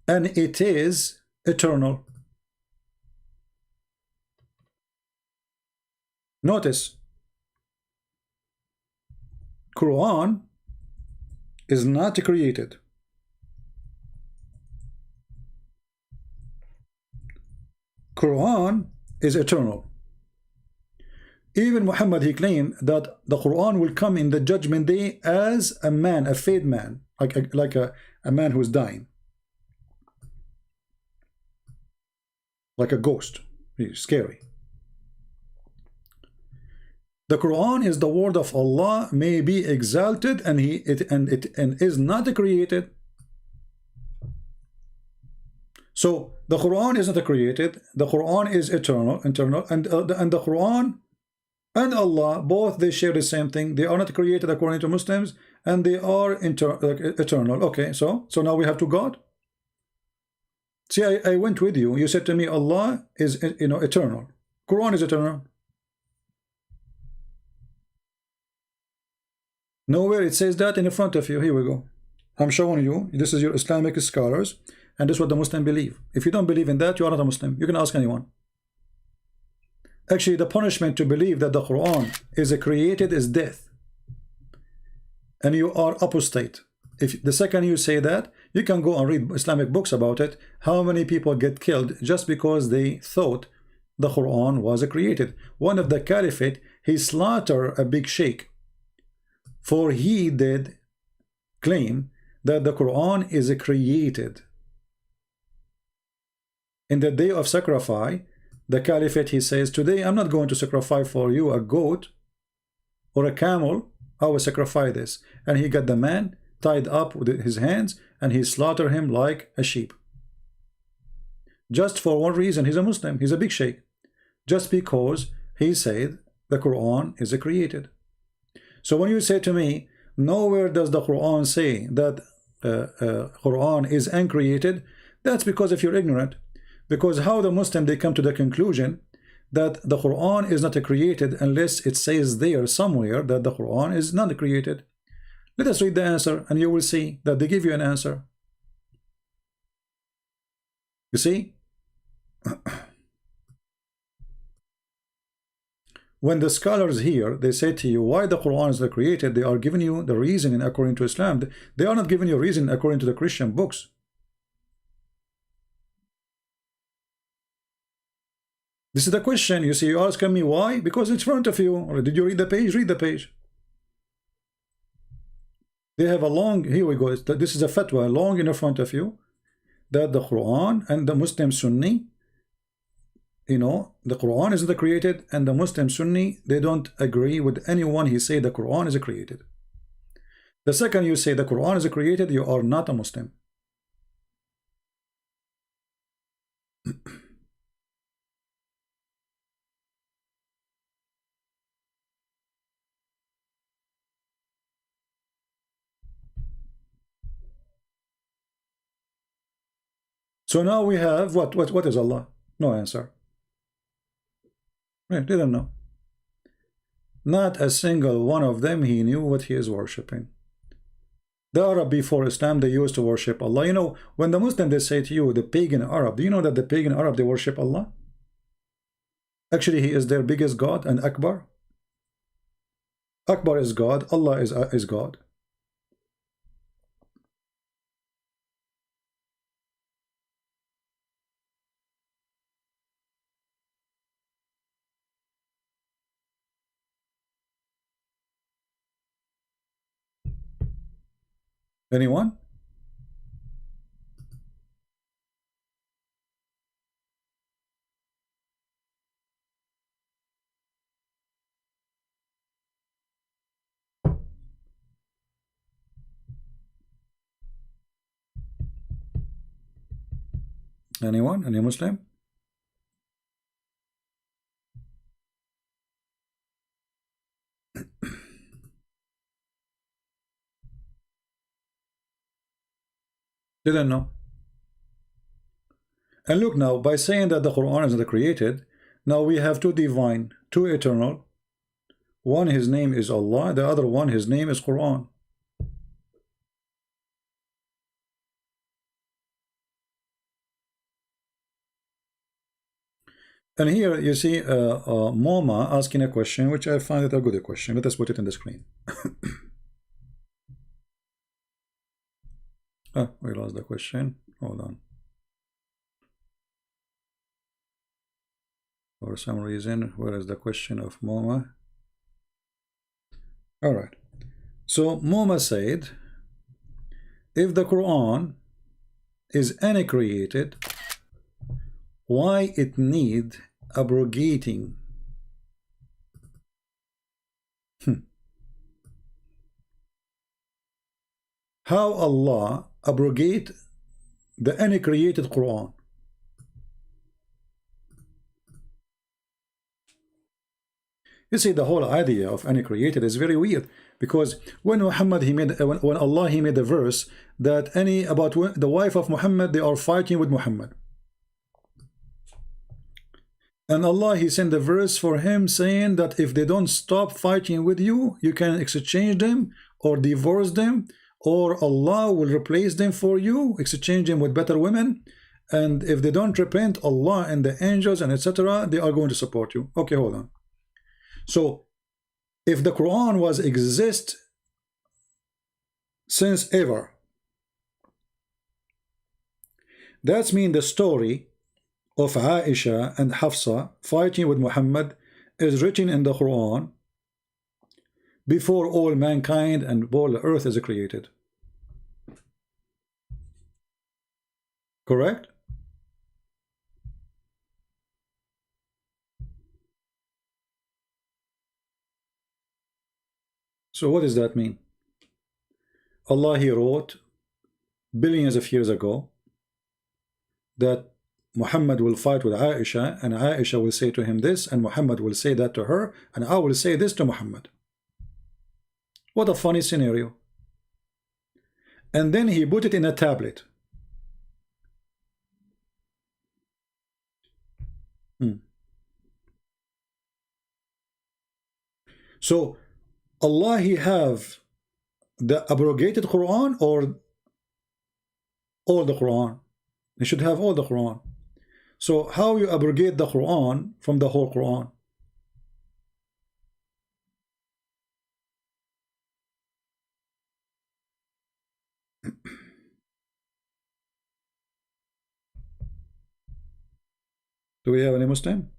and it is eternal. Notice, Quran is not created. Quran is eternal. Even Muhammad, he claimed that the Quran will come in the judgment day as a man, a fade man, like a man who's dying, like a ghost. He's scary. The Quran is the word of Allah, may be exalted, and it is not created. So the Quran is not created. The Quran is eternal, and the Quran and Allah, both they share the same thing. They are not created according to Muslims, and they are eternal. Okay, so now we have two God. See, I went with you. You said to me, Allah is eternal. Quran is eternal. Nowhere it says that in front of you. Here we go. I'm showing you. This is your Islamic scholars, and this is what the Muslim believe. If you don't believe in that, you are not a Muslim. You can ask anyone. Actually, the punishment to believe that the Quran is created is death, and you are apostate. If the second you say that, you can go and read Islamic books about it. How many people get killed just because they thought the Quran was created? One of the caliphate, he slaughtered a big sheikh, for he did claim that the Quran is created. In the day of sacrifice, the caliphate, he says, today I'm not going to sacrifice for you a goat or a camel. I will sacrifice this. And he got the man tied up with his hands, and he slaughtered him like a sheep. Just for one reason, he's a Muslim, he's a big sheikh. Just because he said the Quran is created. So when you say to me, nowhere does the Quran say that Quran is uncreated, that's because if you're ignorant. Because how the Muslim, they come to the conclusion that the Quran is not created unless it says there somewhere that the Quran is not created. Let us read the answer, and you will see that they give you an answer. You see? When the scholars here, they say to you why the Quran is not created, they are giving you the reasoning according to Islam. They are not giving you reason according to the Christian books. This is the question. You see, you're asking me why? Because it's in front of you. Or did you read the page? Read the page. They have a long, here we go. This is a fatwa, long in front of you, that the Quran and the Muslim Sunni, the Quran is not created, and the Muslim Sunni, they don't agree with anyone. He say the Quran is created. The second you say the Quran is created, you are not a Muslim. So now we have what is Allah? No answer. Right, they don't know. Not a single one of them he knew what he is worshipping. The Arab before Islam, they used to worship Allah. When the Muslim, they say to you, the pagan Arab, do you know that the pagan Arab, they worship Allah? Actually, he is their biggest God, and Akbar. Akbar is God, Allah is God. Anyone? Anyone? Any Muslim? Didn't know. And look now, by saying that the Quran is not created, now we have two divine, two eternal. One, his name is Allah, the other one, his name is Quran. And here you see Moma asking a question, which I find it a good question. Let us put it in the screen. Oh, we lost the question. Hold on. For some reason, where is the question of Moma? All right. So Moma said, if the Quran is uncreated, why it need abrogating? How Allah abrogate the uncreated Quran? You see, the whole idea of uncreated is very weird, because when Muhammad when Allah he made a verse that about the wife of Muhammad, they are fighting with Muhammad, and Allah he sent a verse for him saying that if they don't stop fighting with you, you can exchange them or divorce them, or Allah will replace them for you, exchange them with better women, and if they don't repent, Allah and the angels and etc., they are going to support you. Okay, hold on. So if the Quran was exist since ever, that's mean the story of Aisha and Hafsa fighting with Muhammad is written in the Quran before all mankind and all the earth is created. Correct? So what does that mean? Allah he wrote billions of years ago that Muhammad will fight with Aisha, and Aisha will say to him this, and Muhammad will say that to her, and I will say this to Muhammad. What a funny scenario. And then he put it in a tablet. So Allah he have the abrogated Quran or all the Quran? He should have all the Quran. So how you abrogate the Quran from the whole Quran? Do we have any Muslim?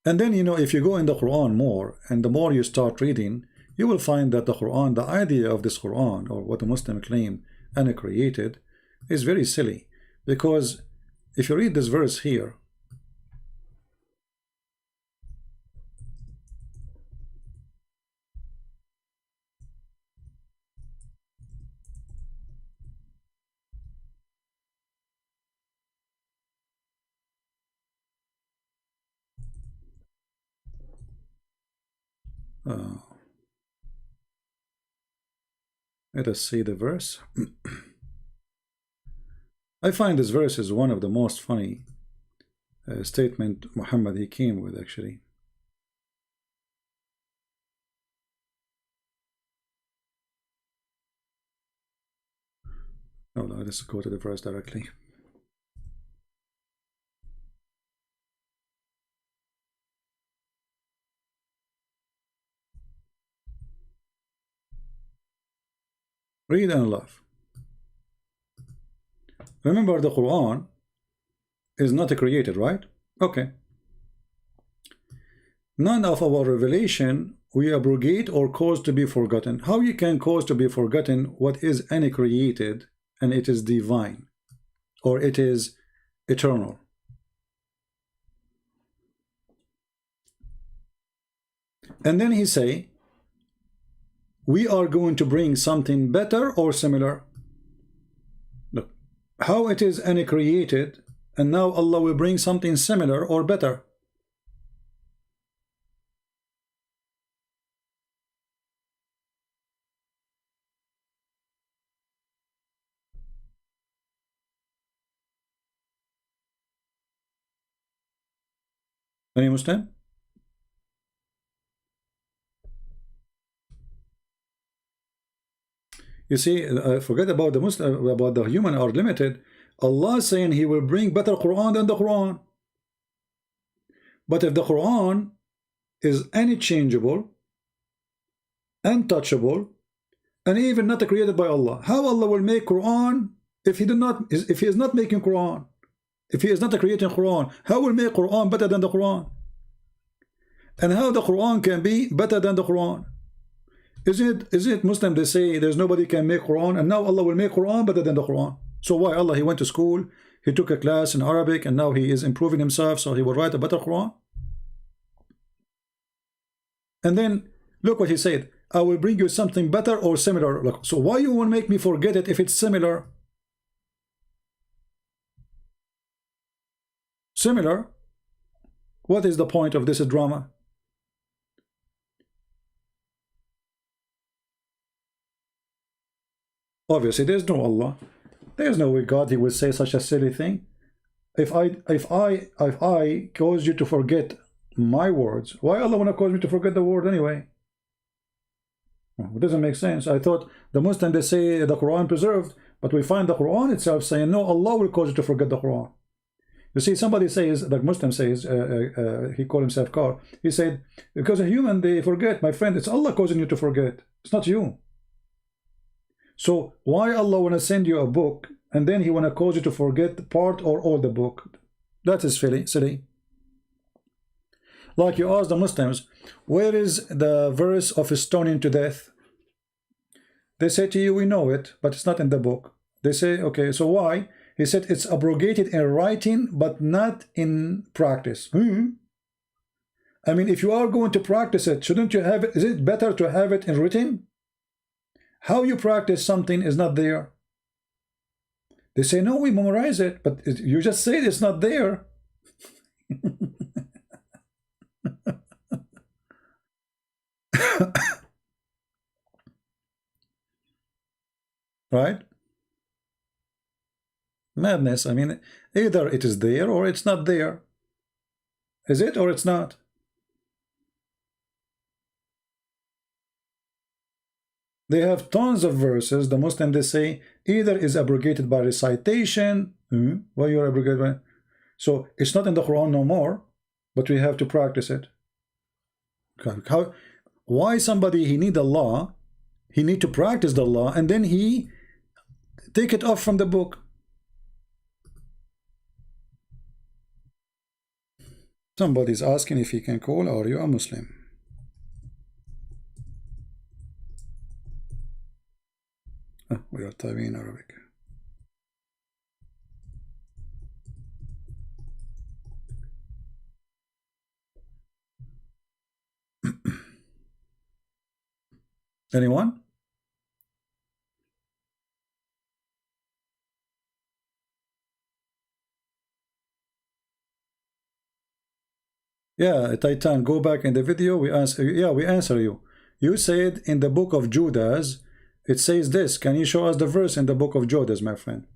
And then, you know, if you go in the Quran more, and the more you start reading, you will find that the Quran, the idea of this Quran, or what the Muslim claim and created, is very silly. Because if you read this verse here, let us see the verse. I find this verse is one of the most funny statement Muhammad he came with, actually. Oh, no, let's go to the verse directly. Read and laugh. Remember, the Quran is not created, right? Okay. None of our revelation we abrogate or cause to be forgotten. How you can cause to be forgotten what is uncreated and it is divine, or it is eternal? And then he say, we are going to bring something better or similar. how it is any created, and now Allah will bring something similar or better. Any Muslim? You see, forget about the Muslim, about the human are limited. Allah is saying He will bring better Quran than the Quran. But if the Quran is unchangeable, untouchable, and even not created by Allah, how Allah will make Quran if He is not making Quran? If He is not creating Quran, how will make Quran better than the Quran? And how the Quran can be better than the Quran? Isn't it Muslim they say there's nobody can make Quran, and now Allah will make Quran better than the Quran? So why Allah? He went to school, he took a class in Arabic, and now he is improving himself, so he will write a better Quran. And then look what he said: I will bring you something better or similar. So why you want to make me forget it if it's similar? Similar? What is the point of this drama? Obviously, there's no Allah. There's no way God He will say such a silly thing. If I cause you to forget my words, why Allah wanna cause me to forget the word anyway? It doesn't make sense. I thought the Muslims they say the Quran preserved, but we find the Quran itself saying no, Allah will cause you to forget the Quran. You see, somebody says, the Muslim says, he called himself Kar. He said, because a human they forget, my friend. It's Allah causing you to forget. It's not you. So why Allah wanna send you a book and then He wanna cause you to forget part or all the book? That is silly. Like you ask the Muslims, where is the verse of stoning to death? They say to you, we know it, but it's not in the book. They say, okay, so why? He said it's abrogated in writing, but not in practice. I mean, if you are going to practice it, shouldn't you have it? Is it better to have it in written? How you practice something is not there. They say, no, we memorize it, but you just said it's not there. Right? Madness. I mean, either it is there or it's not there. Is it or it's not? They have tons of verses. The Muslim they say either is abrogated by recitation. Why you're abrogated by? So it's not in the Quran no more, but we have to practice it. How? Why somebody he need a law, he need to practice the law, and then he take it off from the book. Somebody's asking if he can call. Are you a Muslim? We are typing in Arabic. Anyone? Yeah, Titan, go back in the video. We answer. Yeah, we answer you. You said in the book of Judas, it says this. Can you show us the verse in the book of Judas, my friend?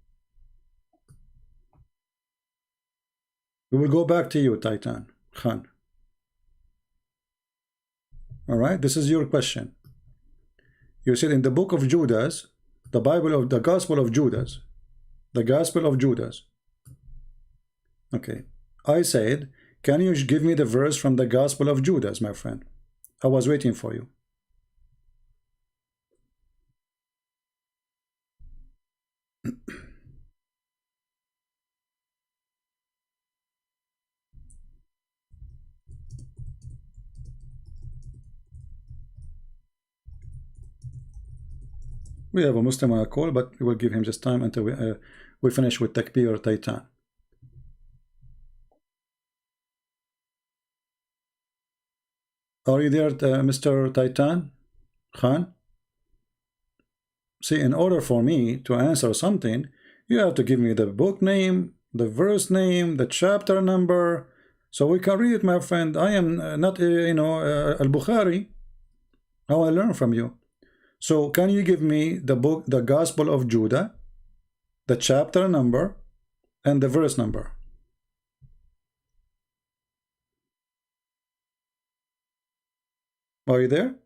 We will go back to you, Titan Khan. All right, this is your question. You said in the book of Judas, the Bible of the Gospel of Judas, the Gospel of Judas. Okay, I said, can you give me the verse from the Gospel of Judas, my friend? I was waiting for you. We have a Muslim on a call, but we will give him just time until we finish with Takbir Titan. Are you there, Mr. Titan Khan? See, in order for me to answer something, You have to give me the book name, the verse name, the chapter number, so we can read it, my friend. I am not, Al-Bukhari. How I learn from you. So can you give me the book, the Gospel of Judah, the chapter number, and the verse number? Are you there?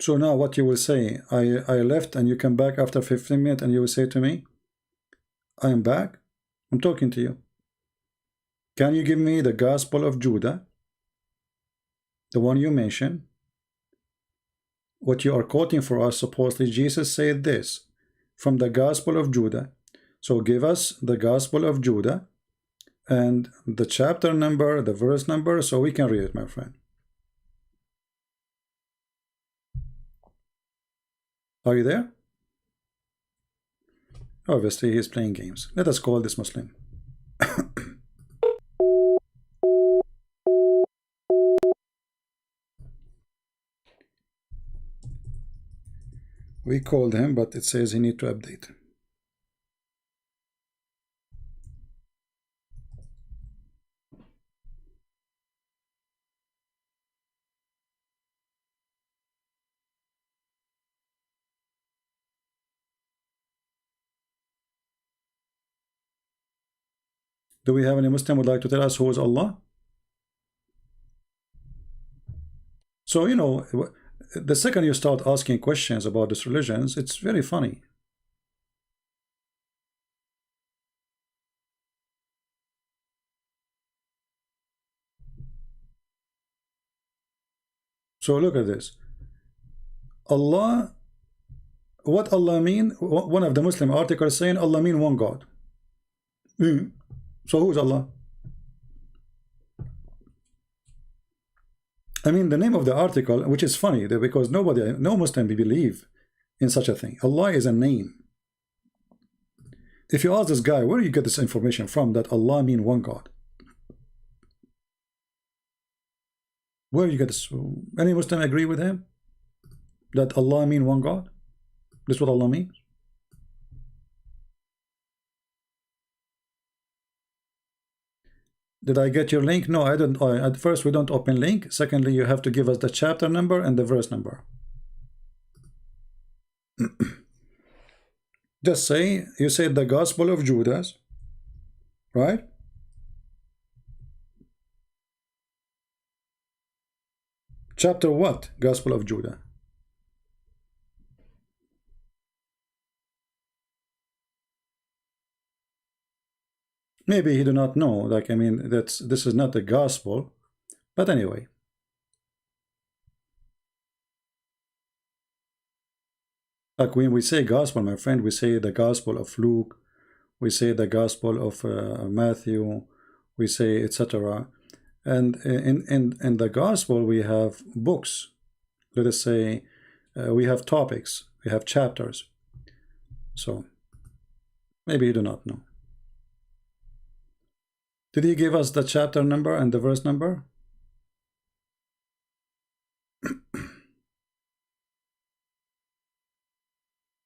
So now what you will say, I left and you come back after 15 minutes and you will say to me, I am back. I'm talking to you. Can you give me the Gospel of Judah, the one you mentioned? What you are quoting for us, supposedly Jesus said this from the Gospel of Judah. So give us the Gospel of Judah and the chapter number, the verse number, so we can read it, my friend. Are you there? Obviously, he's playing games. Let us call this Muslim. We called him, but it says he need to update. Do we have any Muslim would like to tell us who is Allah? So, you know, the second you start asking questions about these religions, it's very funny. So look at this. Allah, what Allah mean? One of the Muslim articles saying Allah mean one God. So who's Allah? I mean, the name of the article, which is funny, because no Muslim believe in such a thing. Allah is a name. If you ask this guy, where do you get this information from that Allah mean one God? Where do you get this? Any Muslim agree with him that Allah mean one God? This is what Allah means? Did I get your link? No, I don't. At first, we don't open link. Secondly, you have to give us the chapter number and the verse number. Just say, you said the Gospel of Judas, right? Chapter what? Gospel of Judah. Maybe he do not know. Like, I mean, this is not the gospel. But anyway. Like when we say gospel, my friend, we say the gospel of Luke, we say the gospel of Matthew, we say etc. And in the gospel we have books. Let us say we have topics, we have chapters. So maybe you do not know. Did he give us the chapter number and the verse number?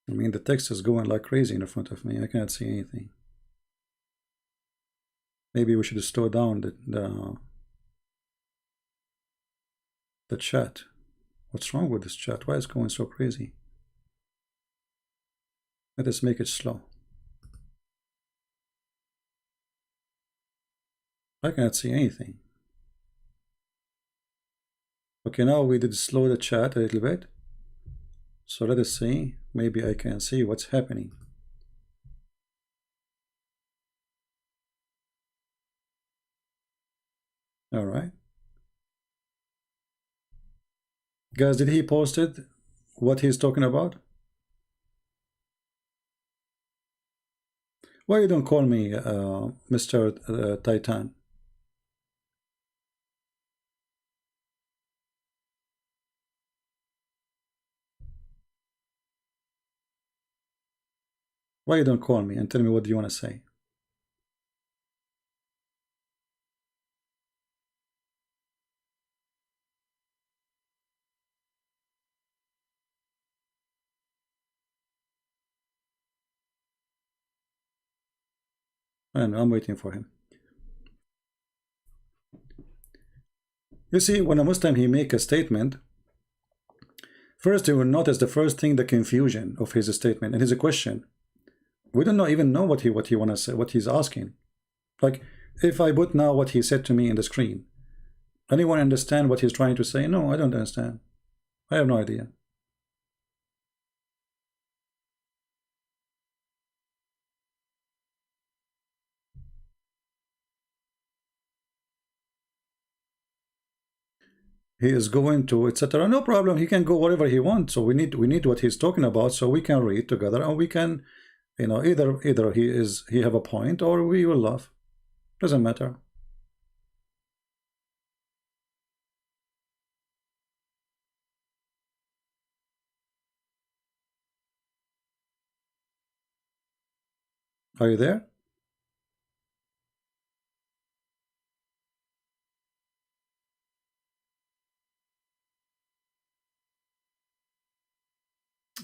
I mean, the text is going like crazy in front of me. I cannot see anything. Maybe we should slow down the chat. What's wrong with this chat? Why is it going so crazy? Let us make it slow. I cannot see anything. Okay, now we did slow the chat a little bit. So let us see. Maybe I can see what's happening. All right. Guys, did he post it? What he's talking about? Why you don't call me Mr. Titan? Why you don't call me and tell me what do you want to say? I know, I'm waiting for him. You see, when a Muslim he make a statement, first you will notice the first thing, the confusion of his statement and his question. We don't even know what he want to say, what he's asking. Like, if I put now what he said to me in the screen, anyone understand what he's trying to say? No, I don't understand. I have no idea. He is going to etc. No problem. He can go wherever he wants. So we need what he's talking about, so we can read together and we can, you know, either he have a point or we will laugh. Doesn't matter. Are you there?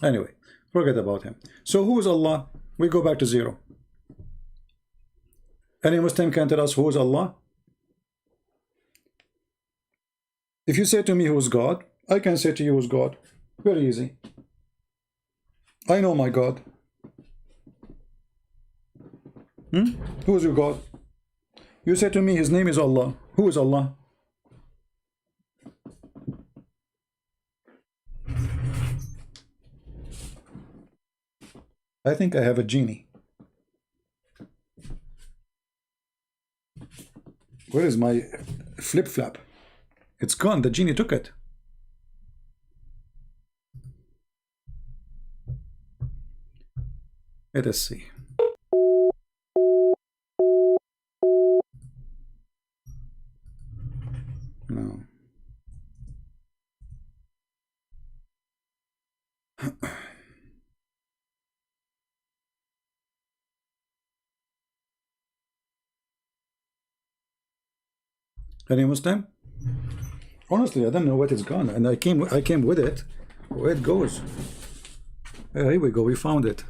Anyway, forget about him. So who is Allah? We go back to zero. Any Muslim can tell us who is Allah? If you say to me who is God, I can say to you who is God. Very easy. I know my God. Who is your God? You say to me his name is Allah. Who is Allah? I think I have a genie. Where is my flip-flap? It's gone. The genie took it. Let us see. No. Any Muslim? Honestly, I don't know what is gone, and I came with it. Where it goes? Here we go. We found it.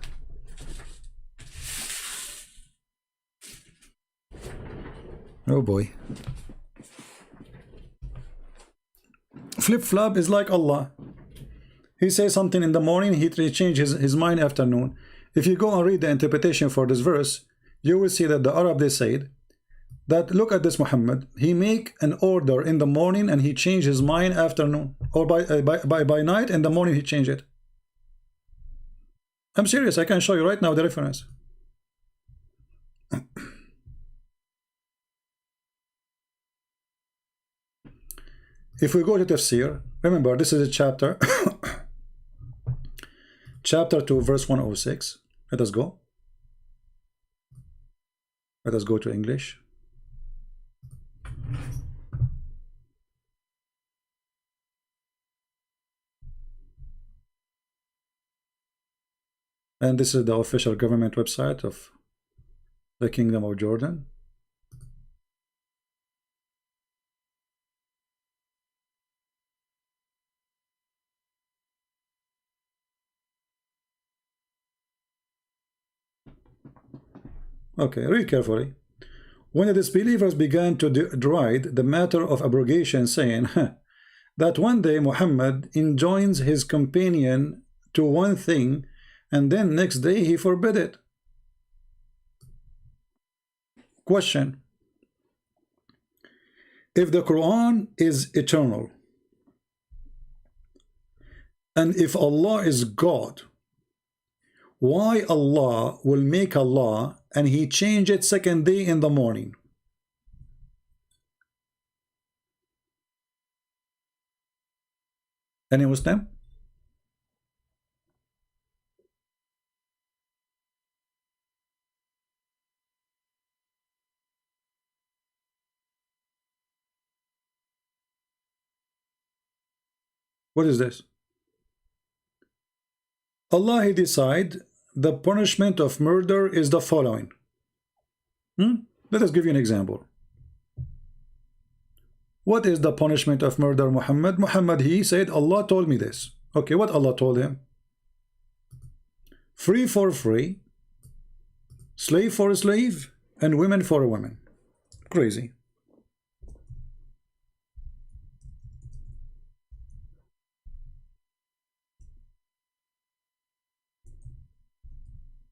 Oh boy. Flip-flop is like Allah. He says something in the morning, he changes his mind afternoon. If you go and read the interpretation for this verse, you will see that the Arab, they said that, look at this Muhammad, he make an order in the morning and he change his mind afternoon, or by night, in the morning he change it. I'm serious, I can show you right now the reference. If we go to Tafsir, remember this is a chapter chapter 2 verse 106. Let us go to English. And this is the official government website of the Kingdom of Jordan. Okay, read carefully. When the disbelievers began to deride the matter of abrogation, saying that one day Muhammad enjoins his companion to one thing, and then next day he forbid it. Question: if the Quran is eternal, and if Allah is God, why Allah will make a law and he change it second day in the morning? Any Muslim? What is this? Allah, he decide the punishment of murder is the following. Let us give you an example. What is the punishment of murder, Muhammad? Muhammad, he said, Allah told me this. Okay, what Allah told him? Free for free, slave for a slave, and women for a woman. Crazy.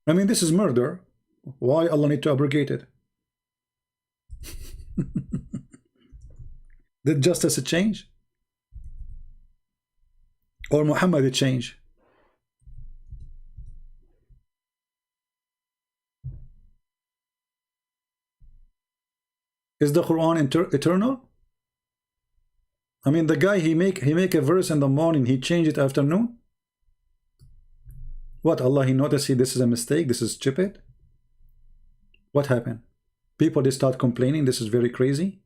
I mean, this is murder. Why Allah need to abrogate it? Did justice change? Or Muhammad change? Is the Quran eternal? I mean, the guy he make a verse in the morning, he change it afternoon. What, Allah, he noticed this is a mistake, this is stupid? What happened? People, they start complaining, this is very crazy.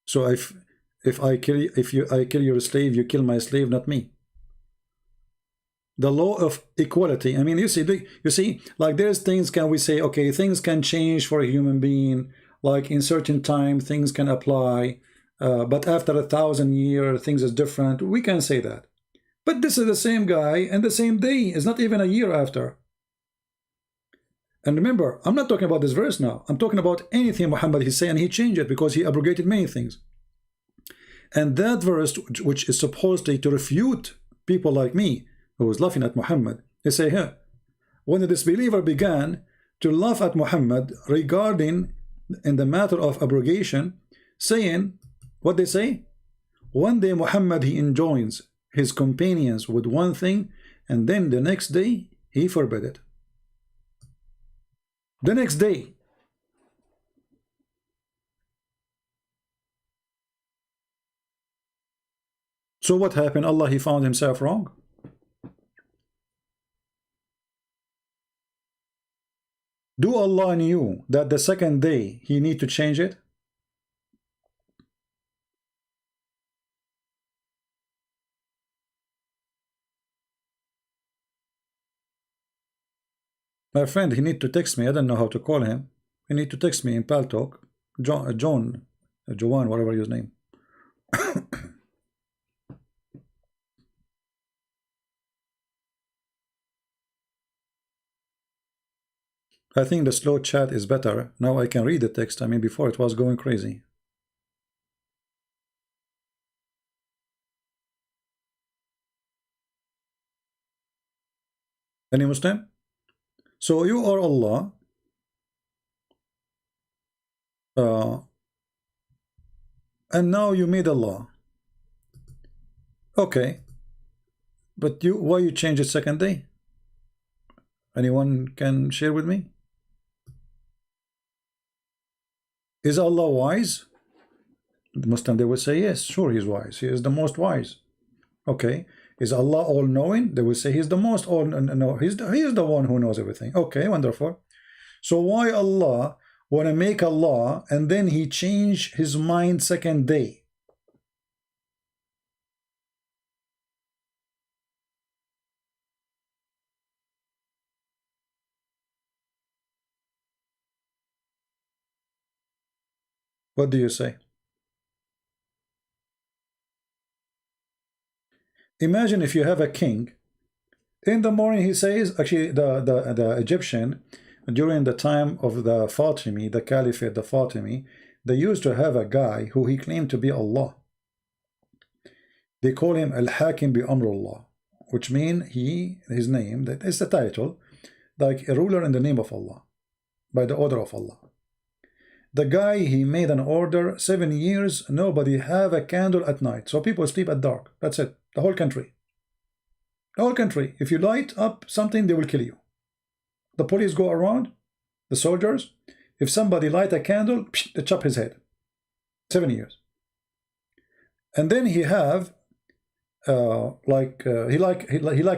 So if I kill your slave, you kill my slave, not me. The law of equality. I mean, you see, like there's things can we say, okay, things can change for a human being, like in certain time things can apply, but after 1,000 years things is different. We can say that. But this is the same guy and the same day. It's not even a year after. And remember, I'm not talking about this verse now. I'm talking about anything Muhammad he said, and he changed it because he abrogated many things. And that verse, which is supposedly to refute people like me, who was laughing at Muhammad, they say here, when the disbeliever began to laugh at Muhammad regarding in the matter of abrogation, saying, what they say? One day Muhammad, he enjoins his companions with one thing, and then the next day he forbid it. The next day. So what happened? Allah, he found himself wrong. Do Allah knew that the second day he need to change it? My friend, he need to text me. I don't know how to call him. He need to text me in Paltalk. Joan, whatever his name. I think the slow chat is better. Now I can read the text. I mean, before it was going crazy. Any Muslim? So you are Allah, and now you made Allah. Okay, but why you change it second day? Anyone can share with me? Is Allah wise? The Muslim, they will say yes, sure, he's wise. He is the most wise. Okay. Is Allah all-knowing? They will say he's the most all-no. He is the one who knows everything. Okay, wonderful. So why Allah want to make a law and then he change his mind second day? What do you say? Imagine if you have a king. In the morning he says, actually the Egyptian, during the time of the Fatimi, the Caliphate, the Fatimi, they used to have a guy who he claimed to be Allah. They call him Al-Hakim bi Amrullah, which means his name, that is the title, like a ruler in the name of Allah, by the order of Allah. The guy, he made an order, 7 years, nobody have a candle at night. So people sleep at dark. That's it. The whole country. The whole country. If you light up something, they will kill you. The police go around, the soldiers. If somebody light a candle, they chop his head. 7 years. And then he have, he like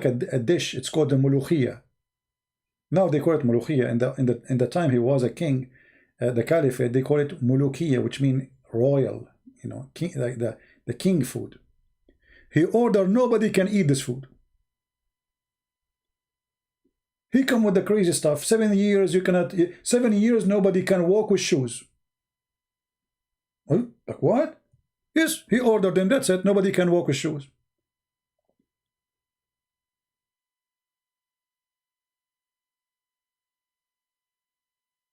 a dish. It's called the mulukhiyah. Now they call it mulukhiyah. In the time he was a king, the Caliphate, they call it mulukhiyah, which means royal, you know, king, like the king food. He ordered nobody can eat this food. He come with the crazy stuff. 7 years you cannot. 7 years nobody can walk with shoes. Like what? Yes, he ordered them. That's it. Nobody can walk with shoes.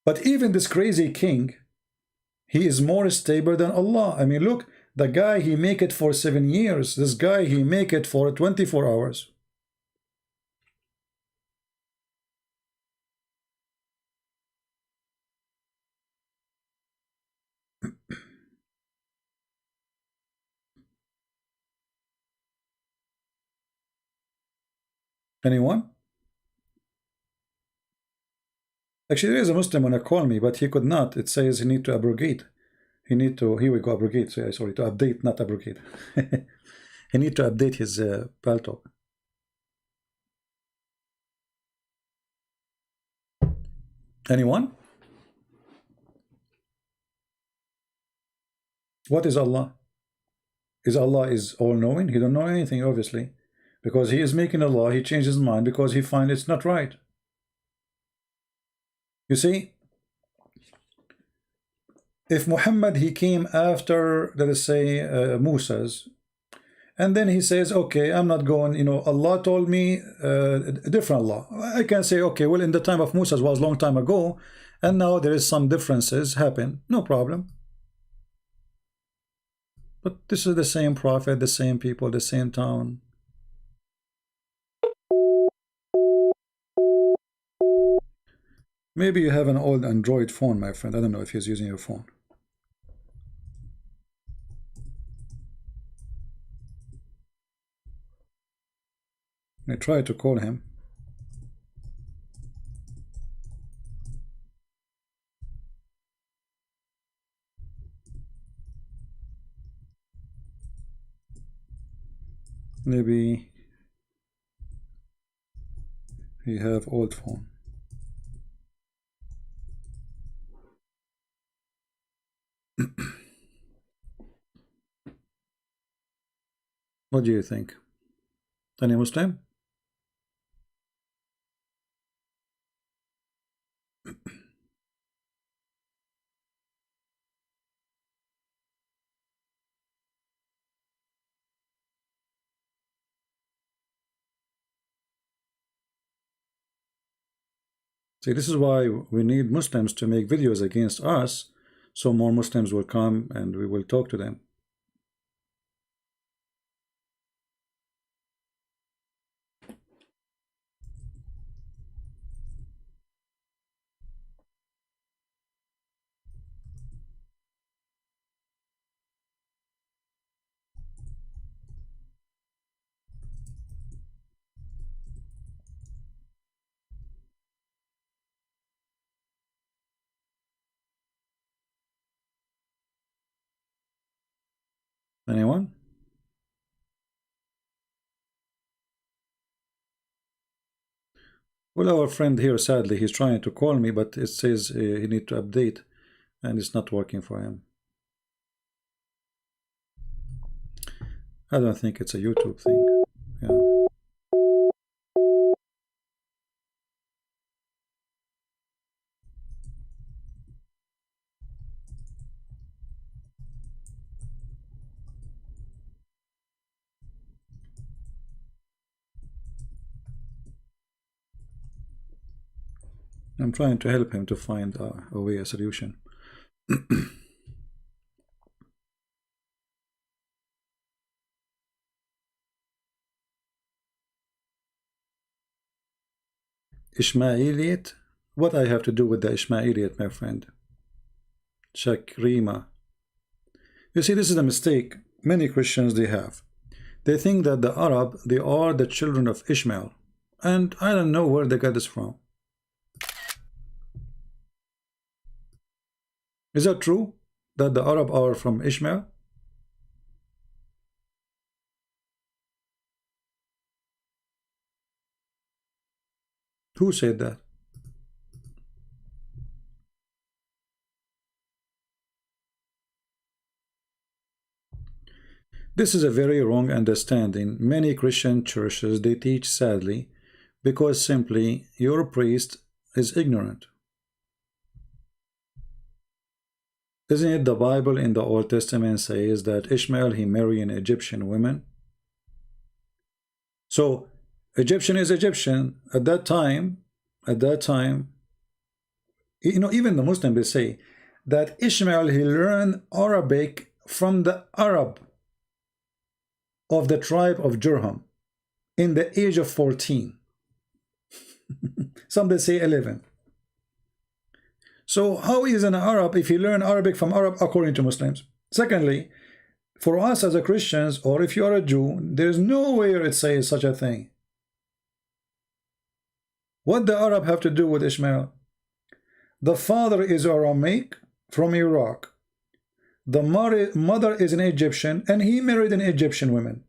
But even this crazy king, he is more stable than Allah. I mean, look, the guy, he make it for 7 years. This guy, he make it for 24 hours. Anyone? Actually, there is a Muslim wanna call me, but he could not. It says he need to abrogate. He need to, here we go, abrogate. So, sorry, to update, not abrogate. He need to update his Paltalk. Anyone? What is Allah? Is Allah is all-knowing? He don't know anything, obviously. Because he is making a law, he changed his mind because he finds it's not right. You see, if Muhammad, he came after, let us say, Musa's, and then he says, okay, I'm not going, you know, Allah told me a different law. I can say, okay, well, in the time of Musa's was a long time ago, and now there is some differences happen, no problem. But this is the same prophet, the same people, the same town. Maybe you have an old Android phone, my friend. I don't know if he's using your phone. I tried to call him. Maybe he have old phone. What do you think? Any Muslim? See, this is why we need Muslims to make videos against us, so more Muslims will come and we will talk to them. Anyone? Well, our friend here, sadly, he's trying to call me, but it says he need to update, and it's not working for him. I don't think it's a YouTube thing. Yeah. I'm trying to help him to find a way, a solution. Ishmaelite? What I have to do with the Ishmaelite, my friend? Shakrima. You see, this is a mistake many Christians they have. They think that the Arab, they are the children of Ishmael. And I don't know where they got this from. Is that true? That the Arab are from Ishmael? Who said that? This is a very wrong understanding. Many Christian churches, they teach, sadly, Because simply your priest is ignorant. Isn't it the Bible in the Old Testament says that Ishmael, he married an Egyptian woman? So Egyptian is Egyptian at that time. You know, even the Muslims, they say that Ishmael, he learned Arabic from the Arab of the tribe of Jurham in the age of 14. Some they say 11. So how is an Arab if he learn Arabic from Arab according to Muslims? Secondly, for us as a Christians, or if you are a Jew, there's nowhere it says such a thing. What the Arab have to do with Ishmael? The father is Aramaic from Iraq. The mother is an Egyptian, and he married an Egyptian woman.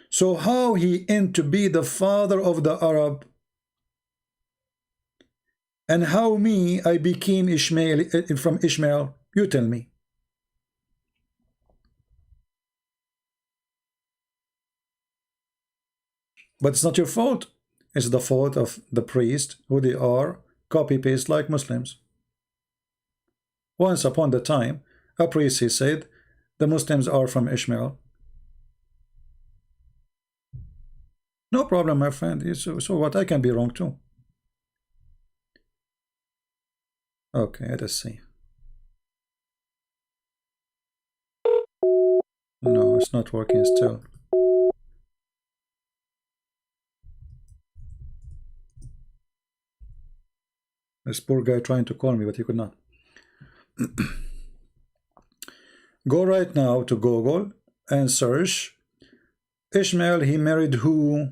So how he aimed to be the father of the Arab? And how me, I became Ishmael from Ishmael? You tell me. But it's not your fault. It's the fault of the priest, who they are, copy-paste like Muslims. Once upon the time, a priest, he said, the Muslims are from Ishmael. No problem, my friend. So what? I can be wrong too. Okay, let us see. No, it's not working still. This poor guy trying to call me, but he could not. Go right now to Google and search Ishmael, he married who?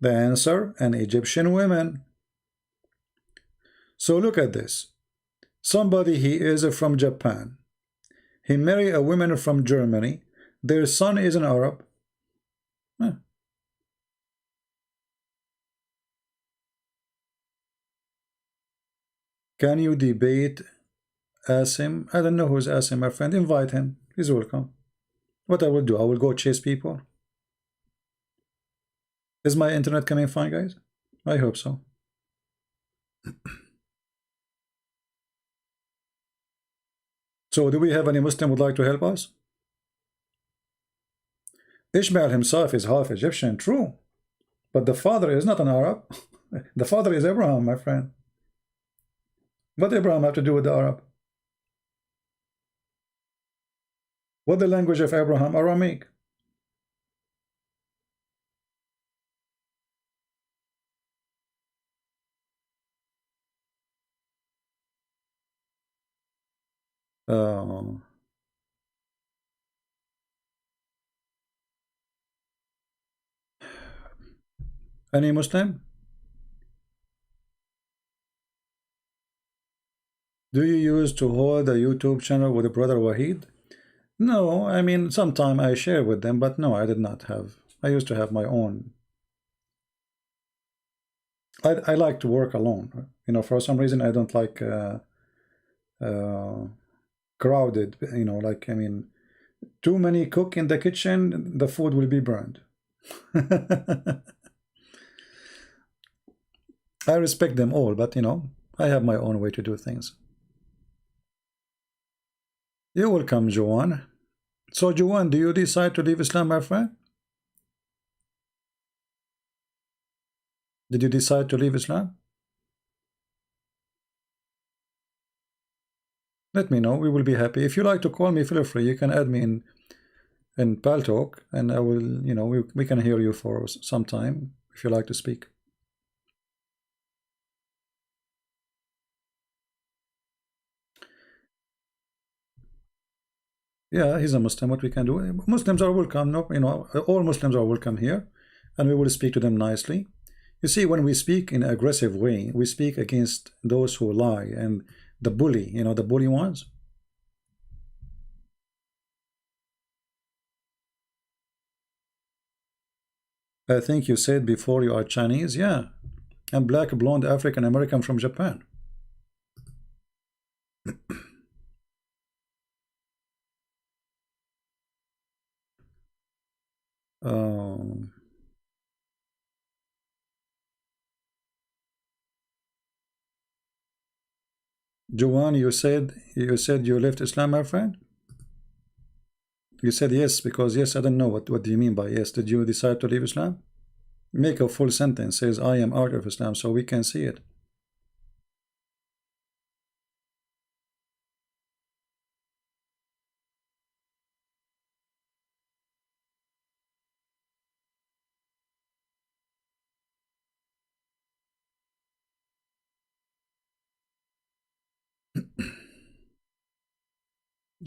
The answer, an Egyptian woman. So look at this. Somebody, he is from Japan. He married a woman from Germany. Their son is an Arab. Huh. Can you debate Asim? I don't know who's Asim, my friend. Invite him. He's welcome. What I will do, I will go chase people. Is my internet coming fine, guys? I hope so. So do we have any Muslim would like to help us? Ishmael himself is half Egyptian, true. But the father is not an Arab. The father is Abraham, my friend. What did Abraham have to do with the Arab? What the language of Abraham? Aramaic. Any Muslim? Do you use to hold a YouTube channel with brother Wahid? No, I mean, sometime I share with them, but no, I did not have. I used to have my own. I like to work alone. You know, for some reason I don't like crowded, you know, like, I mean, too many cook in the kitchen, the food will be burned. I respect them all, but you know, I have my own way to do things. You're welcome, Joanne. So, Joanne, do you decide to leave Islam, my friend? Did you decide to leave Islam? Let me know. We will be happy. If you like to call me, feel free. You can add me in Paltalk, and I will, you know, we can hear you for some time if you like to speak. Yeah, he's a Muslim. What we can do? Muslims are welcome. No, you know, all Muslims are welcome here, and we will speak to them nicely. You see, when we speak in an aggressive way, we speak against those who lie and the bully. You know, the bully ones. I think you said before you are Chinese. Yeah, I'm black, blonde, African American from Japan. Joanne, you said you left Islam, my friend? You said yes, because yes, I don't know what do you mean by yes. Did you decide to leave Islam? Make a full sentence, says I am out of Islam, so we can see it.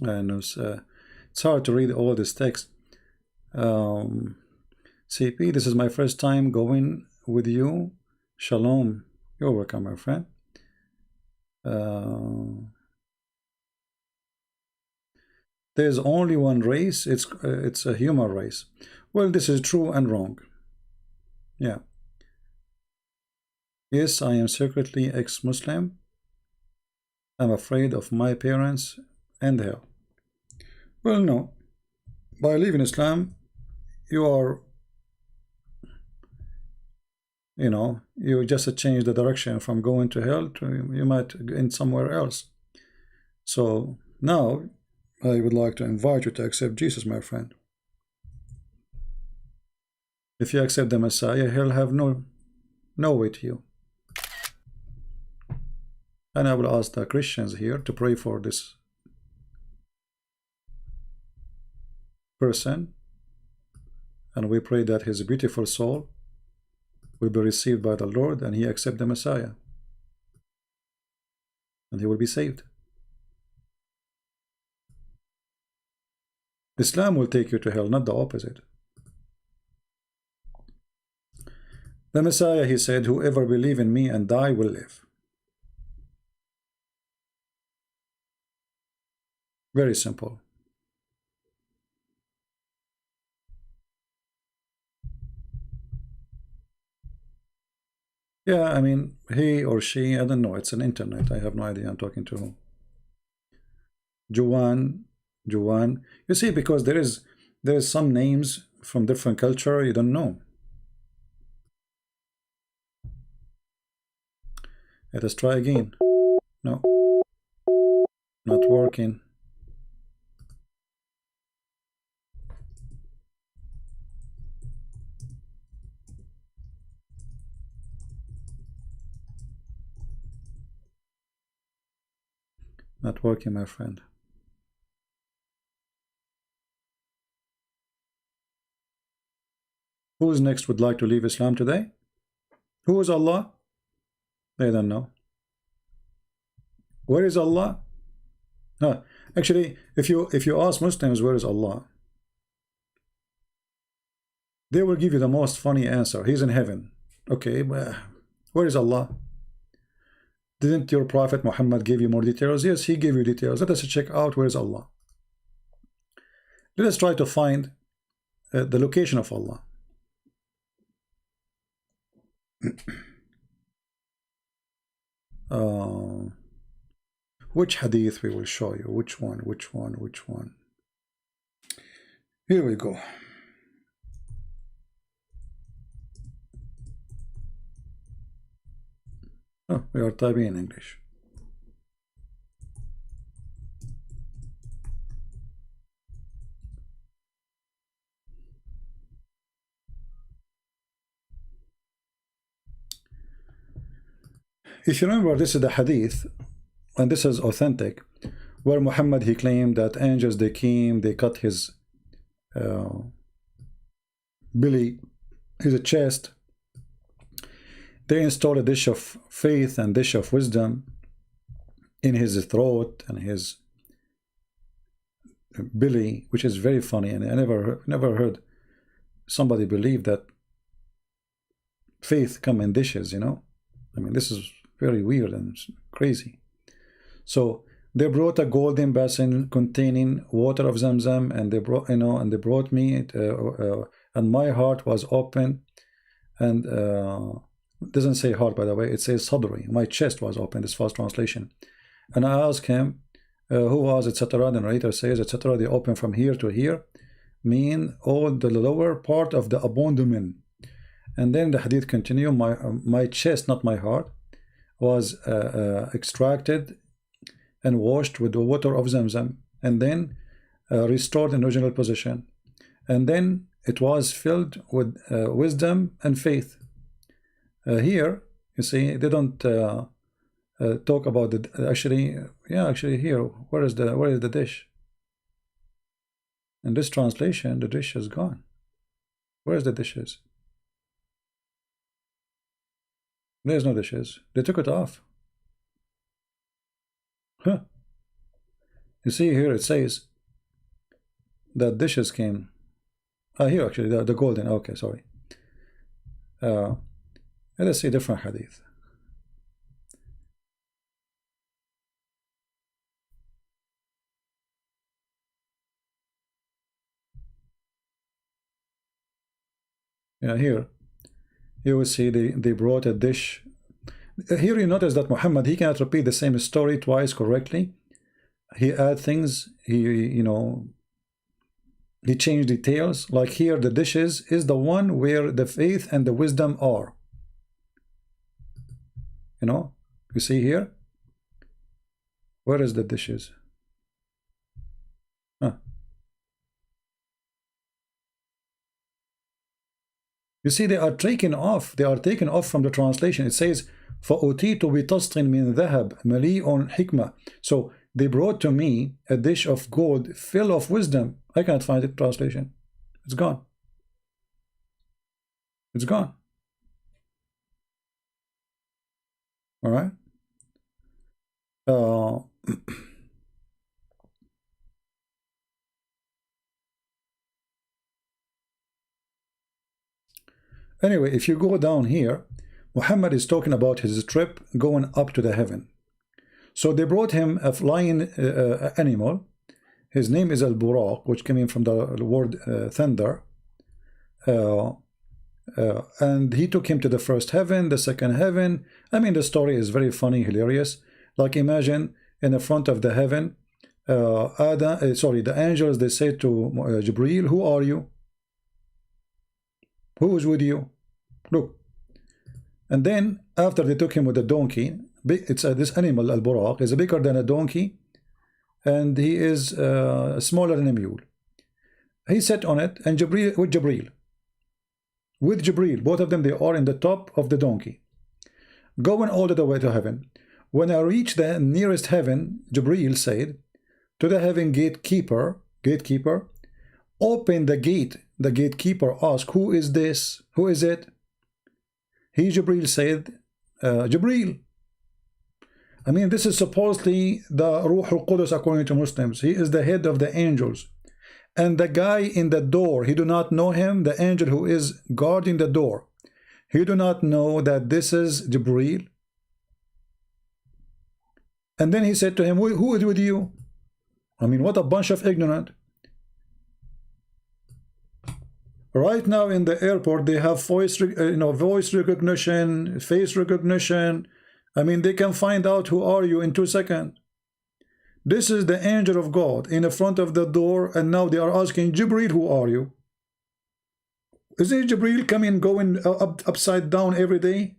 And it's hard to read all this text. CP, this is my first time going with you. Shalom. You're welcome, my friend. There's only one race. It's a human race. Well, this is true and wrong. Yeah. Yes, I am secretly ex-Muslim. I'm afraid of my parents and hell. Well, no. By leaving Islam, you are, you just change the direction from going to hell to you might end somewhere else. So now I would like to invite you to accept Jesus, my friend. If you accept the Messiah, he'll have no way to you. And I will ask the Christians here to pray for this person, and we pray that his beautiful soul will be received by the Lord and he accept the Messiah, and he will be saved. Islam will take you to hell, not the opposite. The Messiah, he said, whoever believe in me and die will live. Very simple. Yeah, I mean, he or she, I don't know, it's an internet, I have no idea I'm talking to whom. Juwan, you see, because there is some names from different culture you don't know. Let us try again. No, not working. Not working, my friend. Who's next would like to leave Islam today? Who is Allah? They don't know. Where is Allah? No, actually, if you ask Muslims where is Allah, they will give you the most funny answer. He's in heaven. Okay, where is Allah? Didn't your Prophet Muhammad give you more details? Yes, he gave you details. Let us check out where is Allah. Let us try to find the location of Allah. Which hadith we will show you? Which one? Here we go. Oh, we are typing in English. If you remember, this is the hadith, and this is authentic, where Muhammad, he claimed that angels, they came, they cut his belly, his chest. They installed a dish of faith and dish of wisdom in his throat and his belly, which is very funny. And I never heard somebody believe that faith come in dishes, I mean, this is very weird and crazy. So they brought a golden basin containing water of Zamzam, and they brought, and they brought me, and my heart was open, and it doesn't say heart, by the way, it says sadri. My chest was open, this first translation. And I asked him, who was, etc. The narrator says, etc. They open from here to here, mean all the lower part of the abdomen. And then the hadith continue, my chest, not my heart, was extracted and washed with the water of Zamzam, and then restored in original position. And then it was filled with wisdom and faith. Here, you see, they don't talk about the actually here. Where is the dish? In this translation, the dish is gone. Where is the dishes? There's no dishes. They took it off. Huh. You see here it says that dishes came. Here actually, the golden. Okay, sorry. Let's see different hadith. Yeah, here you will see they brought a dish. Here you notice that Muhammad, he cannot repeat the same story twice correctly. He add things, he changed details. Like here, the dishes is the one where the faith and the wisdom are. You see here? Where is the dishes? Huh. You see, they are taken off. They are taken off from the translation. It says, فَأُتِيتُ بِطَسْطٍ مِنْ ذَهَبٍ مَلِيءٌ حِكْمَةٍ. So they brought to me a dish of gold full of wisdom. I cannot find it translation. It's gone. It's gone. All right. Anyway, if you go down here, Muhammad is talking about his trip going up to the heaven. So they brought him a flying animal. His name is Al-Buraq, which came in from the word thunder. And he took him to the first heaven, the second heaven. I mean, the story is very funny, hilarious. Like, imagine in the front of the heaven, the angels, they say to Jibreel, who are you? Who is with you? Look. And then after they took him with a donkey, it's this animal, Al-Buraq, is bigger than a donkey, and he is smaller than a mule. He sat on it, and Jibreel, both of them, they are in the top of the donkey, going all the way to heaven. When I reached the nearest heaven, Jibreel said to the heaven gatekeeper, open the gate. The gatekeeper asked, who is this? Who is it? He, Jibreel, said, Jibreel. I mean, this is supposedly the Ruh al-Qudus according to Muslims. He is the head of the angels. And the guy in the door, he do not know him, the angel who is guarding the door. He do not know that this is Jibreel. And then he said to him, who is with you? I mean, what a bunch of ignorant. Right now in the airport, they have voice recognition, face recognition. I mean, they can find out who are you in 2 seconds. This is the angel of God in the front of the door, and now they are asking Jibreel, who are you? Isn't Jibreel coming, going upside down every day?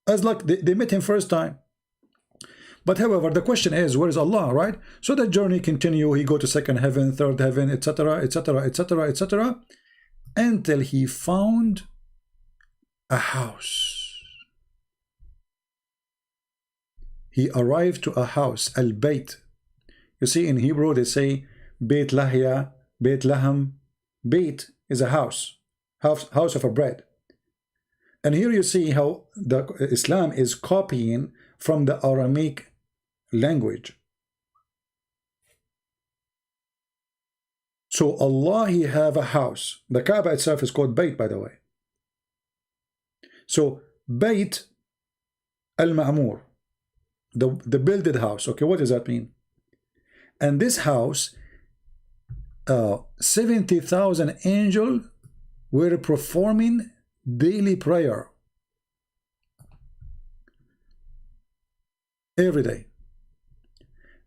As like they met him first time. But however, the question is, where is Allah, right? So the journey continue. He go to second heaven, third heaven, etc., etc., etc., etc., until he found a house. He arrived to a house, al-Bayt. You see, in Hebrew they say Beit Lahya, Beit Laham. Beit is a house of a bread. And here you see how the Islam is copying from the Aramaic language. So Allah, he have a house. The Kaaba itself is called Bayt, by the way. So Bayt al-Ma'mur, the builded house. Okay, what does that mean? And this house, 70,000 angels were performing daily prayer every day.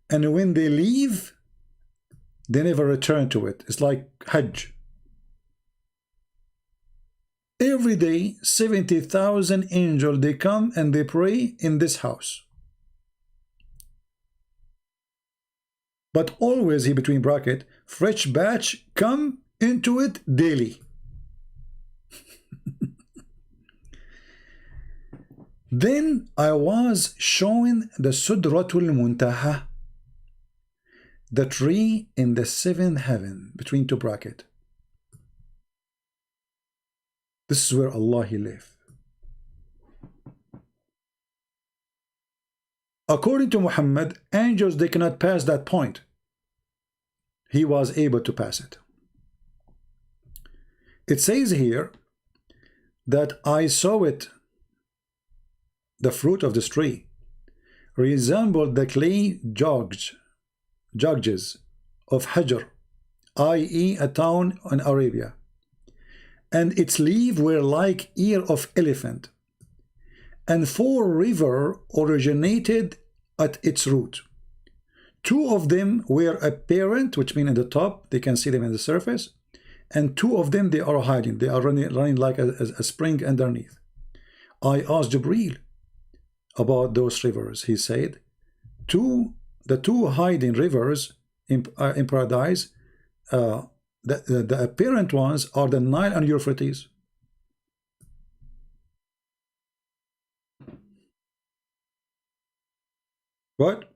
And when they leave, they never return to it. It's like Hajj. Every day, 70,000 angels, they come and they pray in this house. but always, he between bracket, fresh batch come into it daily. Then I was shown the Sudratul Muntaha, the tree in the seventh heaven, between two bracket. This is where Allah he live. According to Muhammad, angels, they cannot pass that point. He was able to pass it. It says here that I saw it, the fruit of this tree, resembled the clay jugs of Hajar, i.e. a town in Arabia, and its leaves were like ear of elephant, and 4 rivers originated at its root. 2 of them were apparent, which means in the top, they can see them in the surface, and 2 of them, they are hiding, they are running like a spring underneath. I asked Jibreel about those rivers. He said, the two hiding rivers in paradise, the apparent ones are the Nile and Euphrates. What?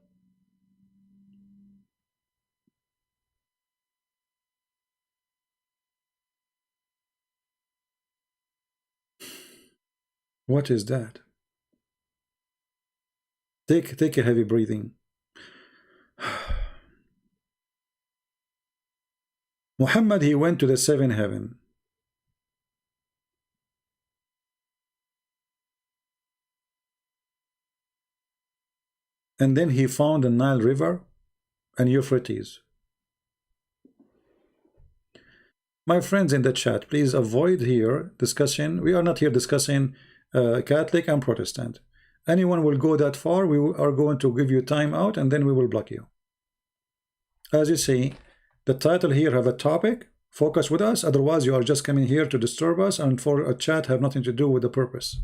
What is that? Take a heavy breathing. Muhammad, he went to the 7th heaven. And then he found the Nile River and Euphrates. My friends in the chat, please avoid here discussion. We are not here discussing Catholic and Protestant. Anyone will go that far, we are going to give you time out and then we will block you. As you see, the title here have a topic, focus with us, otherwise you are just coming here to disturb us and for a chat have nothing to do with the purpose.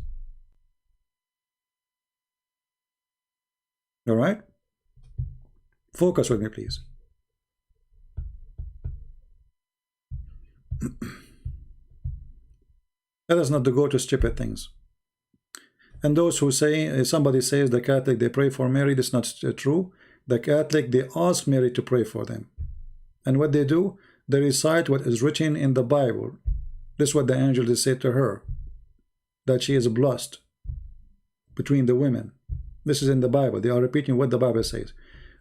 All right? Focus with me, please. Let us not go to stupid things. And those who say, somebody says the Catholic, they pray for Mary, that's not true. The Catholic, they ask Mary to pray for them. And what they do, they recite what is written in the Bible. This is what the angel said to her, that she is blessed between the women. This is in the Bible. They are repeating what the Bible says.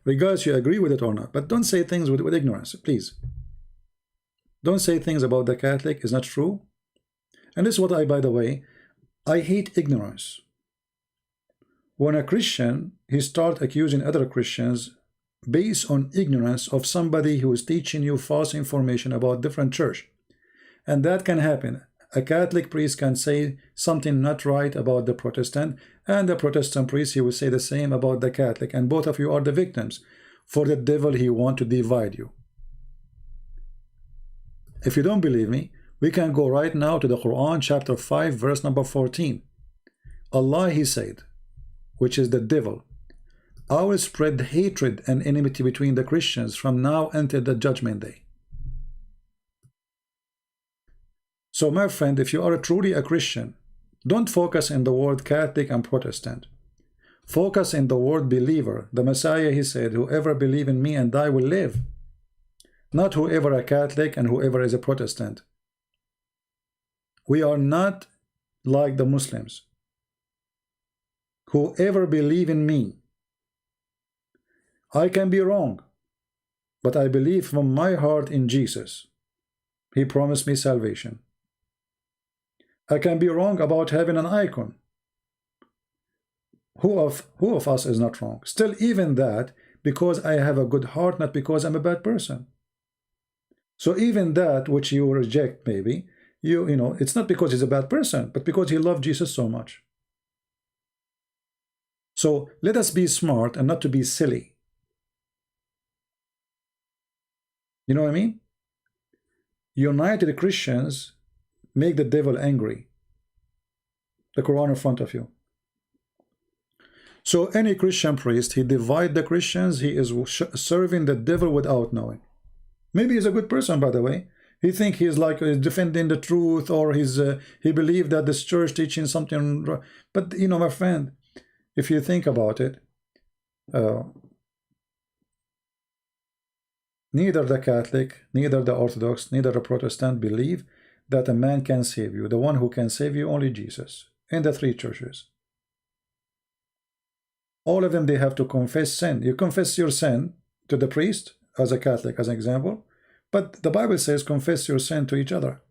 Regardless you agree with it or not. But don't say things with ignorance, please. Don't say things about the Catholic is not true. And this is what by the way, I hate ignorance. When a Christian, he starts accusing other Christians based on ignorance of somebody who is teaching you false information about different church. And that can happen. A Catholic priest can say something not right about the Protestant, and the Protestant priest, he will say the same about the Catholic, and both of you are the victims. For the devil, he wants to divide you. If you don't believe me, we can go right now to the Quran, chapter 5, verse number 14. Allah, he said, which is the devil, I will spread hatred and enmity between the Christians from now until the judgment day. So my friend, if you are truly a Christian, don't focus in the word Catholic and Protestant. Focus in the word believer. The Messiah, he said, whoever believe in me and die will live. Not whoever a Catholic and whoever is a Protestant. We are not like the Muslims. Whoever believe in me. I can be wrong, but I believe from my heart in Jesus. He promised me salvation. I can be wrong about having an icon. Who of us is not wrong? Still, even that, because I have a good heart, not because I'm a bad person. So even that which you reject, maybe, you know, it's not because he's a bad person, but because he loved Jesus so much. So let us be smart and not to be silly. You know what I mean? United Christians make the devil angry. The Quran in front of you. So any Christian priest, he divide the Christians, he is serving the devil without knowing. Maybe he's a good person, by the way. He think he's like defending the truth, or he believed that this church teaching something. But you know, my friend, if you think about it, neither the Catholic, neither the Orthodox, neither the Protestant believe that a man can save you. The one who can save you, only Jesus, in the three churches. All of them, they have to confess sin. You confess your sin to the priest, as a Catholic, as an example, but the Bible says confess your sin to each other.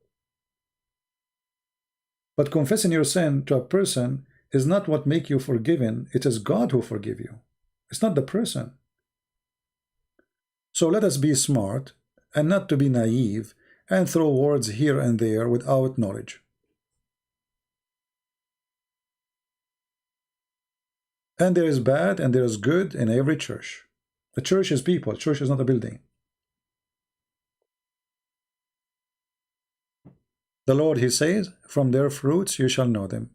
But confessing your sin to a person is not what make you forgiven. It is God who forgive you. It's not the person. So let us be smart and not to be naive and throw words here and there without knowledge. And there is bad and there is good in every church. The church is people. Church is not a building. The Lord, he says, from their fruits you shall know them.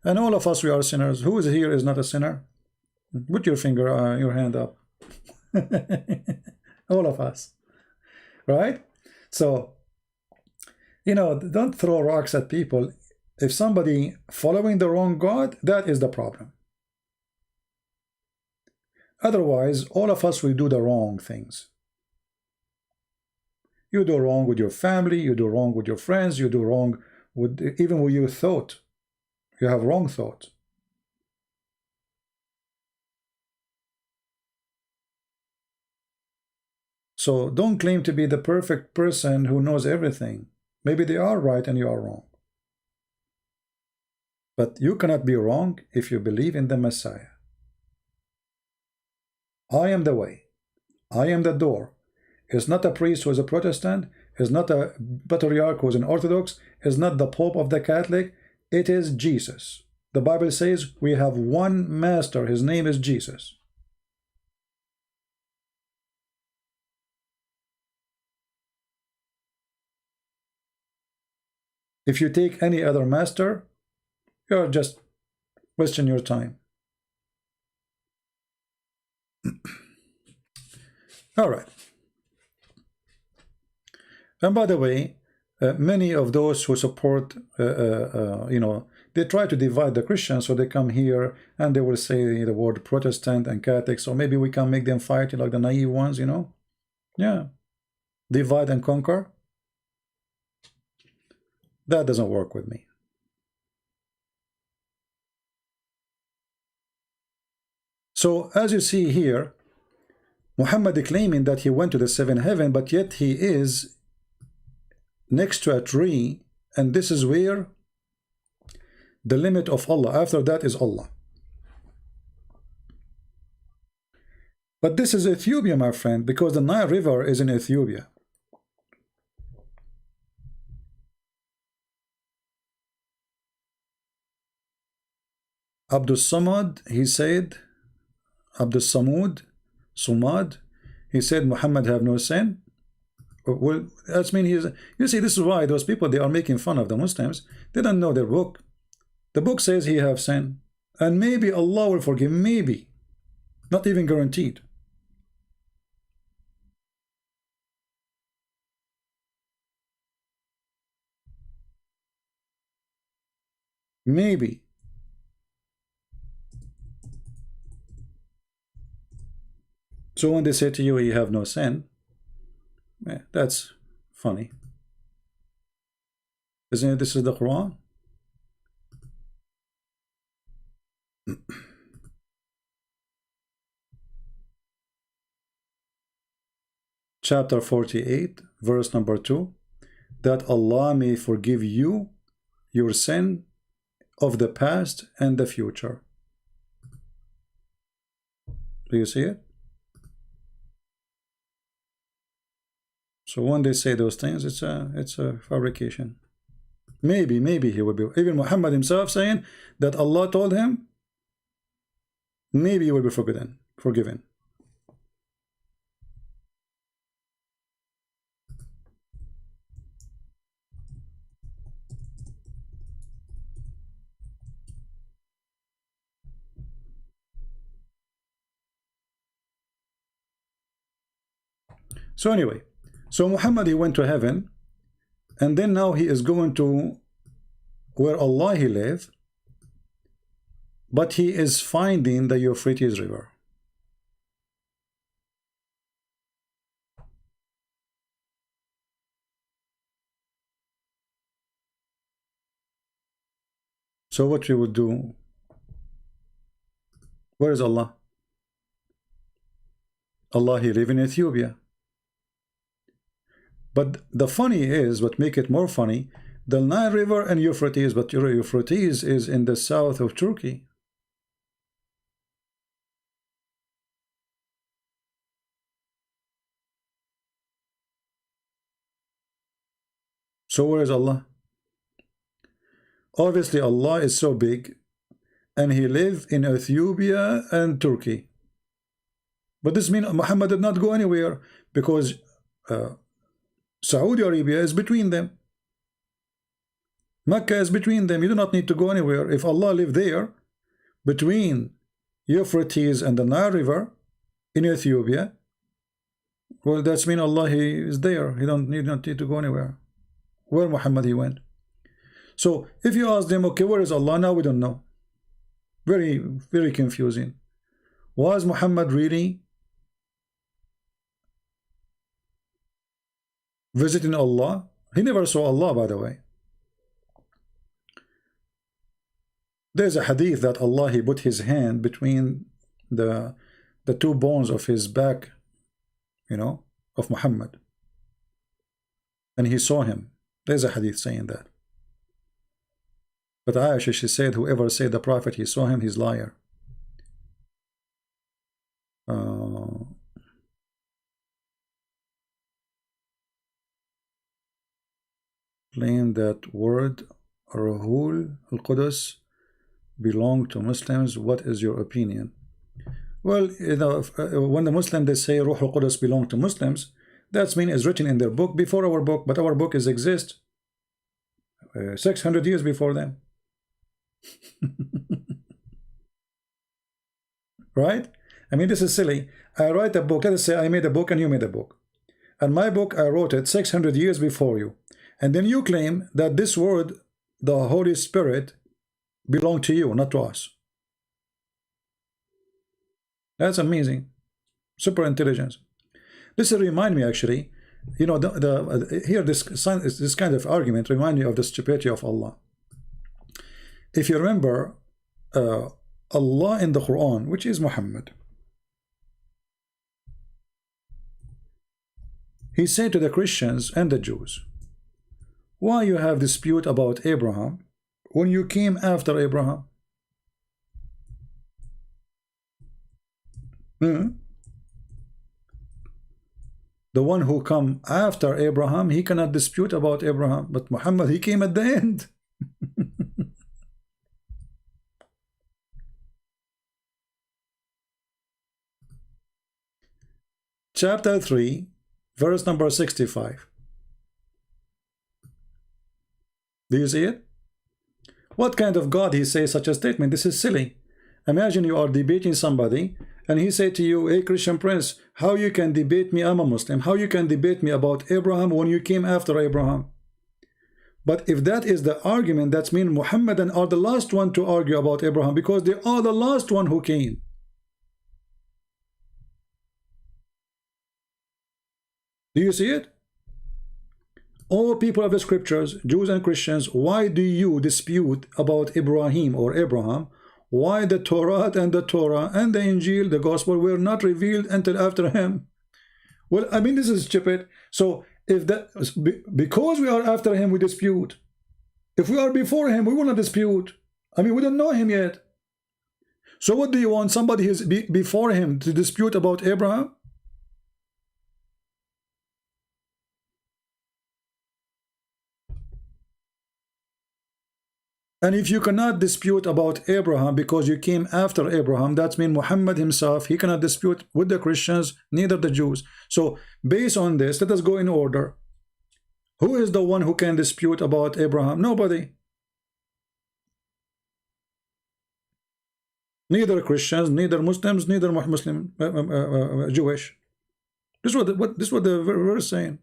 And all of us, we are sinners. Who is here is not a sinner? Put your finger, your hand up. All of us. Right? So, you know, don't throw rocks at people. If somebody following the wrong God, that is the problem. Otherwise, all of us will do the wrong things. You do wrong with your family, you do wrong with your friends, you do wrong with even with your thought. You have wrong thought. So don't claim to be the perfect person who knows everything. Maybe they are right and you are wrong. But you cannot be wrong if you believe in the Messiah. I am the way. I am the door. It's not a priest who is a Protestant. It's not a patriarch who is an Orthodox. It's not the Pope of the Catholic. It is Jesus. The Bible says we have one master. His name is Jesus. If you take any other master, you're just wasting your time. All right. And by the way, many of those who support, you know, they try to divide the Christians, so they come here and they will say the word Protestant and Catholic, so maybe we can make them fight like the naive ones, you know? Yeah. Divide and conquer. That doesn't work with me. So, as you see here, Muhammad claiming that he went to the seventh heaven, but yet he is next to a tree, and this is where the limit of Allah, after that is Allah. But this is Ethiopia, my friend, because the Nile River is in Ethiopia. Abdul Samad, he said, Abdul Samud, Sumad, he said Muhammad have no sin. Well, that's mean he's. You see, this is why those people, they are making fun of the Muslims. They don't know their book. The book says he have sin, and maybe Allah will forgive. Maybe, not even guaranteed. Maybe. So when they say to you, "You have no sin," that's funny, isn't it? This is the Quran. Chapter 48, verse number 2, that Allah may forgive you your sin of the past and the future. Do you see it? So when they say those things, it's a fabrication. Maybe he will be. Even Muhammad himself saying that Allah told him, maybe he will be forgiven. So anyway, so Muhammad, he went to heaven, and then now he is going to where Allah he live, but he is finding the Euphrates River. So what we would do? Where is Allah? Allah he live in Ethiopia. But the funny is, what make it more funny, the Nile River and Euphrates, but Euphrates is in the south of Turkey. So where is Allah? Obviously Allah is so big, and he lived in Ethiopia and Turkey. But this means Muhammad did not go anywhere, because Saudi Arabia is between them. Mecca is between them. You do not need to go anywhere. If Allah lived there, between Euphrates and the Nile River in Ethiopia, well, that's mean Allah he is there. He don't need to go anywhere. Where Muhammad he went. So if you ask them, okay, where is Allah? Now we don't know. Very, very confusing. Was Muhammad really visiting Allah? He never saw Allah, by the way. There's a hadith that Allah he put his hand between the two bones of his back, you know, of Muhammad, and he saw him. There's a hadith saying that. But Aisha, she said, whoever said the Prophet he saw him, he's liar. Claim that word Ruhul al-Qudus belong to Muslims. What is your opinion? Well, you know, when the Muslims they say Ruh al-Qudus belong to Muslims, that means it's written in their book before our book, but our book is exist 600 years before them. Right? I mean, this is silly. I write a book. Let us say I made a book and you made a book, and my book I wrote it 600 years before you, and then you claim that this word, the Holy Spirit, belong to you, not to us. That's amazing. Super intelligence. This remind me, actually, you know, here this kind of argument remind me of the stupidity of Allah. If you remember, Allah in the Quran, which is Muhammad, he said to the Christians and the Jews, why you have dispute about Abraham when you came after Abraham? The one who come after Abraham, he cannot dispute about Abraham, but Muhammad, he came at the end. Chapter 3, verse number 65. Do you see it? What kind of God he says such a statement? This is silly. Imagine you are debating somebody, and he say to you, hey Christian Prince, how you can debate me? I'm a Muslim. How you can debate me about Abraham when you came after Abraham? But if that is the argument, that means Muhammadan are the last one to argue about Abraham, because they are the last one who came. Do you see it? All people of the scriptures, Jews and Christians, why do you dispute about Ibrahim or Abraham? Why the Torah and the Injil, the gospel, were not revealed until after him? Well, I mean, this is stupid. So if that, because we are after him, we dispute. If we are before him, we will not dispute. I mean, we don't know him yet. So what do you want? Somebody who is before him to dispute about Abraham? And if you cannot dispute about Abraham because you came after Abraham, that means Muhammad himself, he cannot dispute with the Christians, neither the Jews. So based on this, let us go in order. Who is the one who can dispute about Abraham? Nobody. Neither Christians, neither Muslims, neither Muslim, Jewish. This is what the verse is saying.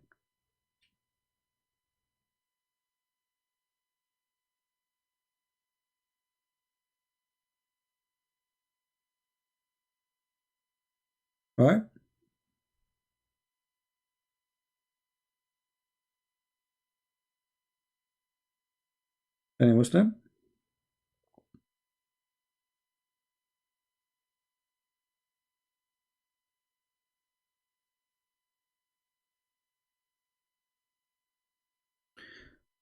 Right? Any Muslim?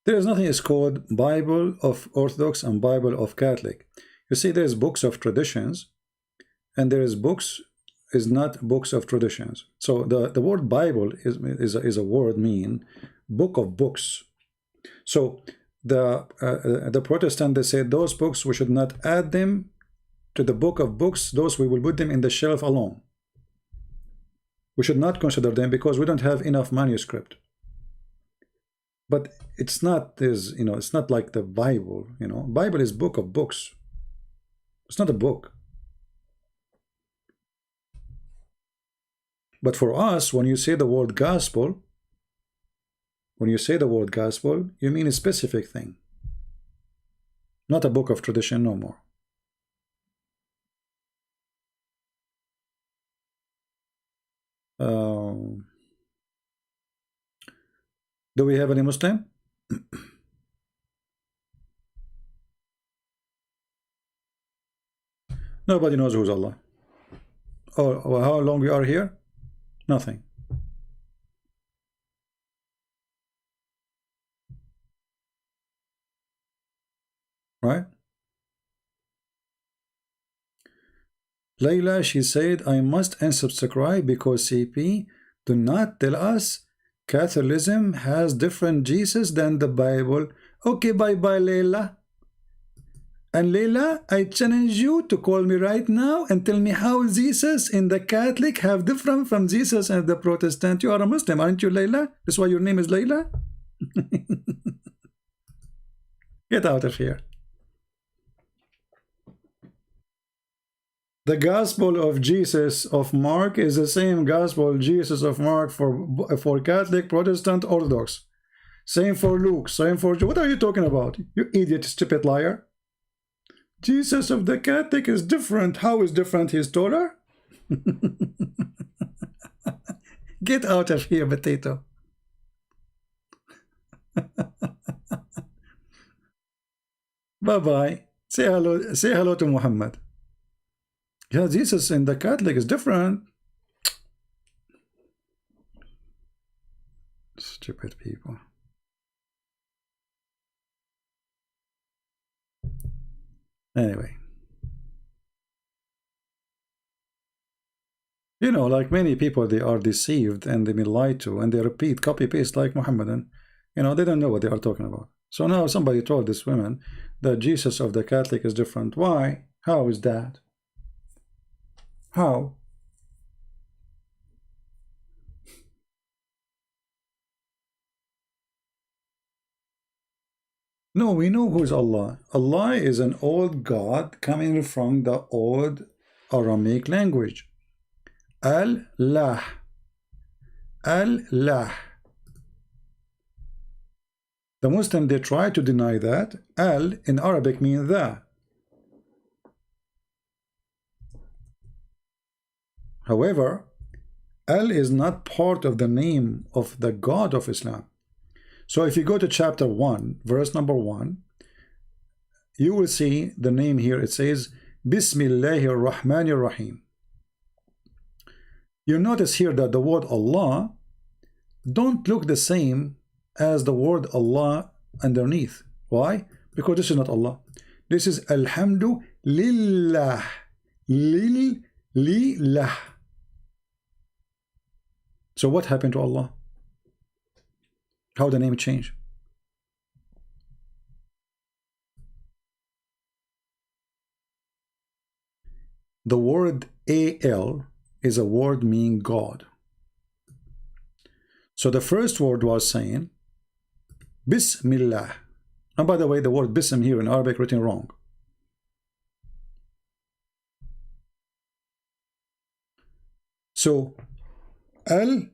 There is nothing is called Bible of Orthodox and Bible of Catholic. You see, there is books of traditions, and there is books is not books of traditions. So the word Bible is a word mean book of books. So the Protestant, they say those books we should not add them to the book of books. Those we will put them in the shelf alone. We should not consider them because we don't have enough manuscript. But it's not this, you know, it's not like the Bible, you know. Bible is book of books. It's not a book. But for us, when you say the word gospel, you mean a specific thing. Not a book of tradition no more. Do we have any Muslim? Nobody knows who's Allah. Oh, how long we are here? Nothing. Right? Layla, she said, I must unsubscribe because CP do not tell us Catholicism has different Jesus than the Bible. Okay, bye-bye, Layla. And Layla, I challenge you to call me right now and tell me how Jesus in the Catholic have different from Jesus and the Protestant. You are a Muslim, aren't you, Layla? That's why your name is Layla? Get out of here. The Gospel of Jesus of Mark is the same Gospel Jesus of Mark for Catholic, Protestant, Orthodox. Same for Luke, same for John. What are you talking about? You idiot, stupid liar. Jesus of the Catholic is different. How is different? He's taller? Get out of here, potato. Bye-bye. Say hello to Muhammad. Yeah, Jesus in the Catholic is different. Stupid people. Anyway. You know, like many people, they are deceived and they've been lied to, and they repeat, copy-paste like Muhammadan. You know, they don't know what they are talking about. So now somebody told this woman that Jesus of the Catholic is different. Why? How is that? How? No, we know who's Allah. Allah is an old God coming from the old Aramaic language. Al-Lah. Al-Lah. The Muslim, they try to deny that. Al in Arabic means the. However, Al is not part of the name of the God of Islam. So if you go to chapter 1, verse number 1, you will see the name here. It says, Bismillahir Rahmanir Rahim. You notice here that the word Allah don't look the same as the word Allah underneath. Why? Because this is not Allah. This is Alhamdu Lillah. Lillah. So what happened to Allah? How the name changed? The word Al is a word meaning God. So the first word was saying Bismillah. And by the way, the word Bism here in Arabic written wrong. So L,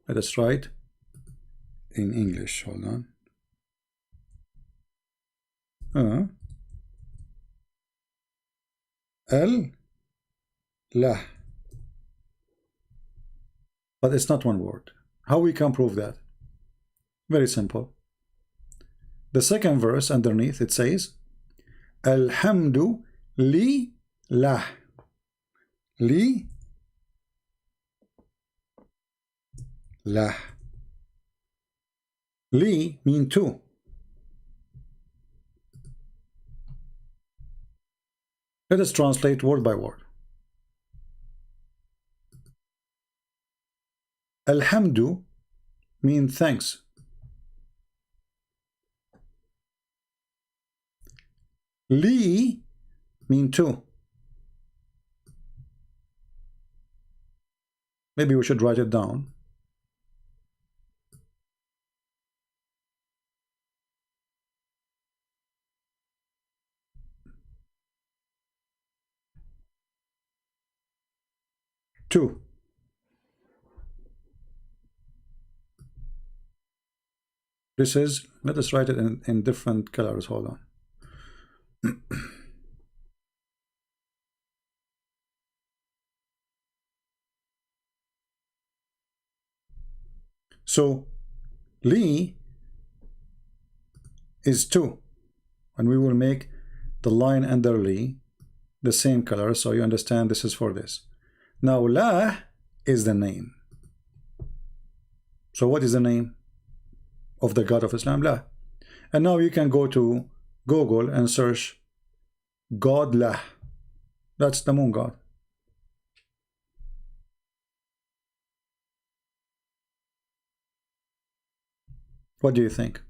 let us write in English, hold on. L, lah. But it's not one word. How we can prove that? Very simple. The second verse underneath it says, Alhamdu li lah. Li lah. Li mean to. Let us translate word by word. Alhamdu mean thanks. Li mean to. Maybe we should write it down. Two. This is, let us write it in different colors. Hold on. So li is 2, and we will make the line under li the same color, so you understand this is for this. Now la is the name. So what is the name of the God of Islam? La. And now you can go to Google and search God La. That's the moon god. What do you think?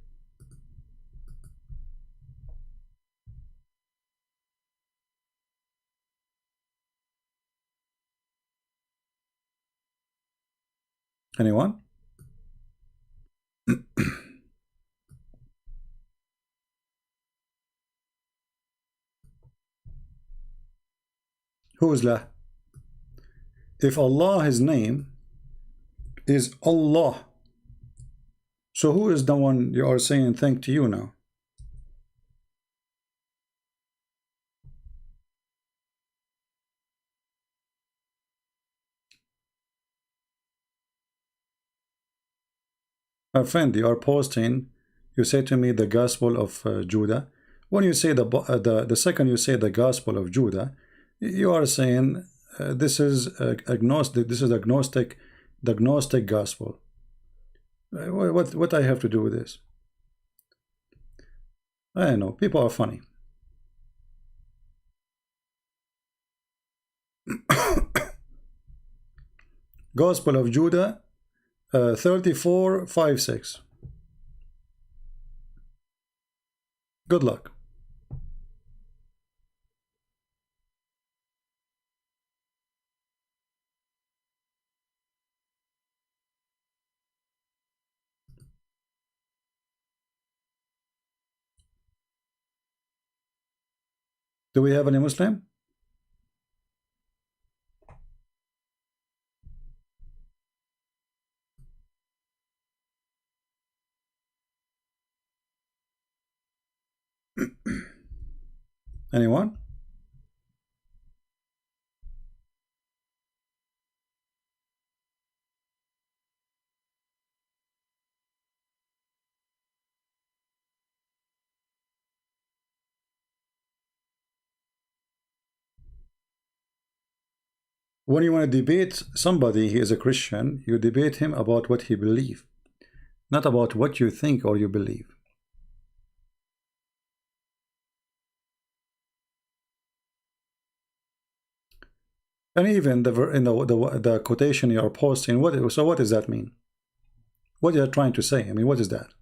Anyone? Who is La? If Allah, his name is Allah, so who is the one you are saying thank to you now? My friend, you are posting, you say to me the Gospel of Judah. When you say the second you say the Gospel of Judah, you are saying this is agnostic. This is agnostic, the agnostic gospel. What I have to do with this? I know people are funny. Gospel of Judah 34:5-6. Good luck. Do we have any Muslim? Anyone? When you want to debate somebody, he is a Christian, you debate him about what he believes, not about what you think or you believe. And even the quotation you are posting, what does that mean? What are you trying to say? I mean, what is that?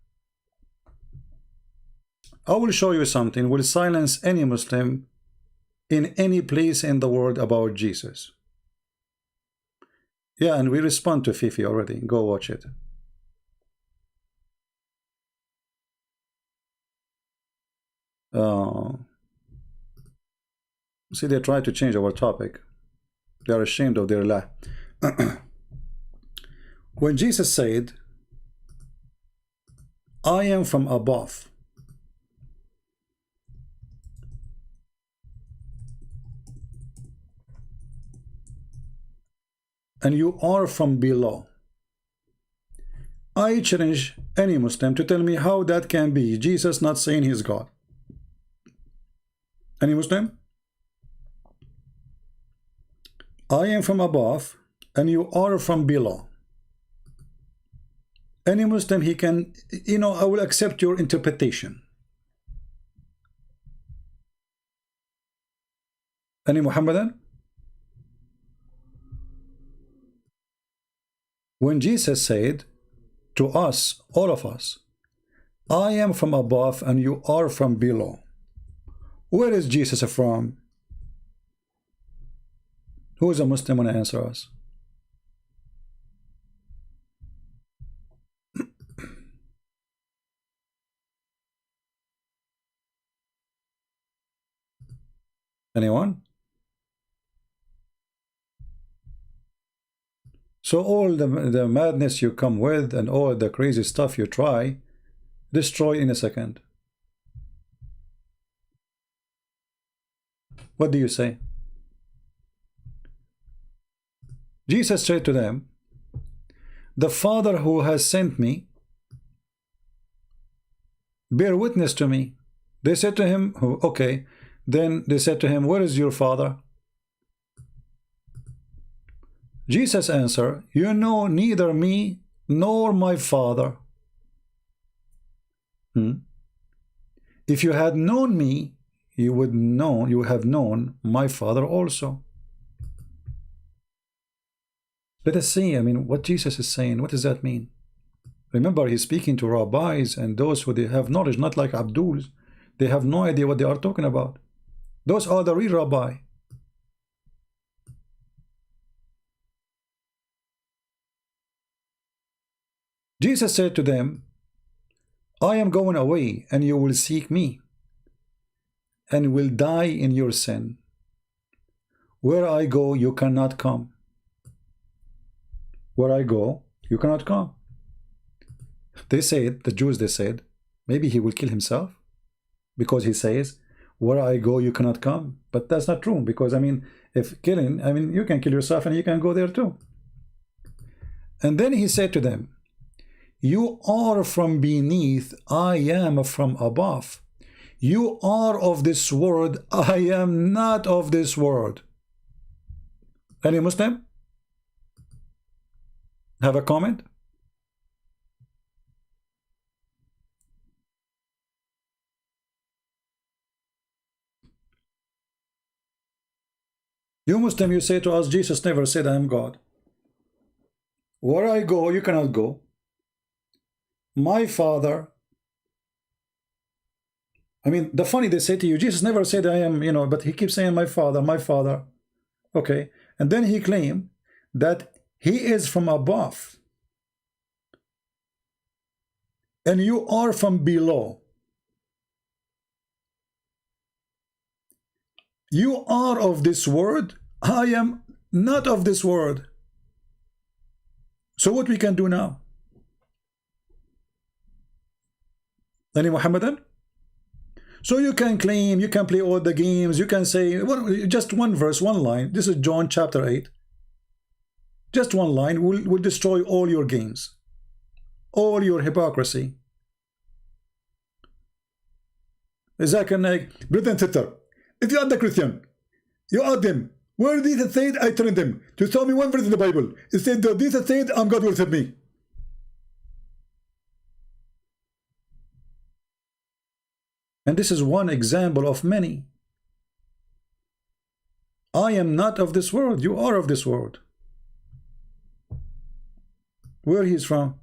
I will show you something will silence any Muslim in any place in the world about Jesus. Yeah, and we respond to Fifi already. Go watch it. See, they try to change our topic. They are ashamed of their lie. When Jesus said, I am from above, and you are from below, I challenge any Muslim to tell me how that can be Jesus not saying he's God. Any Muslim? I am from above and you are from below. Any Muslim, he can, you know, I will accept your interpretation. Any Muhammadan? When Jesus said to us, all of us, I am from above and you are from below, where is Jesus from? Who is a Muslim want to answer us? Anyone? So all the madness you come with and all the crazy stuff you try, destroy in a second. What do you say? Jesus said to them, the Father who has sent me bear witness to me. They said to him, okay. Then they said to him, where is your Father? Jesus answered, you know neither me nor my Father. If you had known me, you would have known my Father also. Let us see, I mean, what Jesus is saying. What does that mean? Remember, he's speaking to rabbis and those who they have knowledge, not like Abdul. They have no idea what they are talking about. Those are the real rabbi. Jesus said to them, I am going away and you will seek me and will die in your sin. Where I go, you cannot come. Where I go, you cannot come. They said, the Jews, they said, maybe he will kill himself because he says, where I go, you cannot come. But that's not true, because, I mean, if killing, I mean, you can kill yourself and you can go there too. And then he said to them, you are from beneath, I am from above. You are of this world, I am not of this world. Any Muslim? Have a comment? You Muslim, you say to us, Jesus never said I am God. Where I go, you cannot go. My Father. I mean, the funny, they say to you, Jesus never said I am, you know, but he keeps saying my Father, my Father. Okay. And then he claimed that he is from above. And you are from below. You are of this world. I am not of this world. So what we can do now? Any Muhammadan? So you can claim, you can play all the games, you can say, well, just one verse, one line. This is John chapter 8. Just one line will destroy all your games, all your hypocrisy. Exactly, brother and sister. If you are the Christian, you ask them, where Jesus said, I train them to show me one verse in the Bible. It said, Jesus said, I'm God will save me. And this is one example of many. I am not of this world. You are of this world. Where he is from?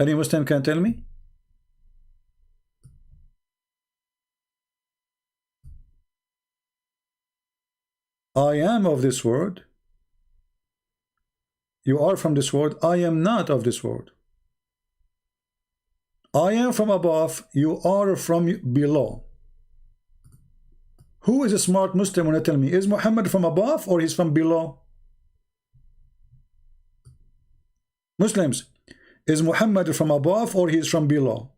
Any Muslim can tell me? I am of this world. You are from this world. I am not of this world. I am from above. You are from below. Who is a smart Muslim when you tell me? Is Muhammad from above or he's from below? Muslims, is Muhammad from above or he's from below?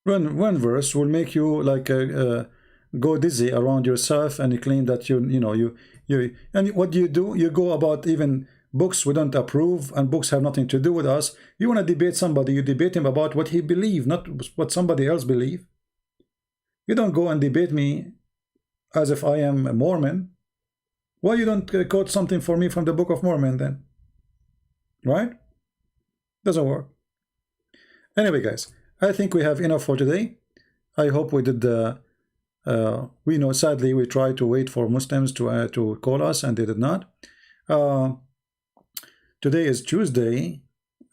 One verse will make you like go dizzy around yourself, and you claim that you know and what do? You go about even books we don't approve, and books have nothing to do with us. You want to debate somebody, you debate him about what he believes, not what somebody else believes. You don't go and debate me as if I am a Mormon. Why you don't quote something for me from the Book of Mormon then? Right? Doesn't work. Anyway, guys, I think we have enough for today. I hope we did. We know, sadly, we tried to wait for Muslims to call us, and they did not. Today is Tuesday.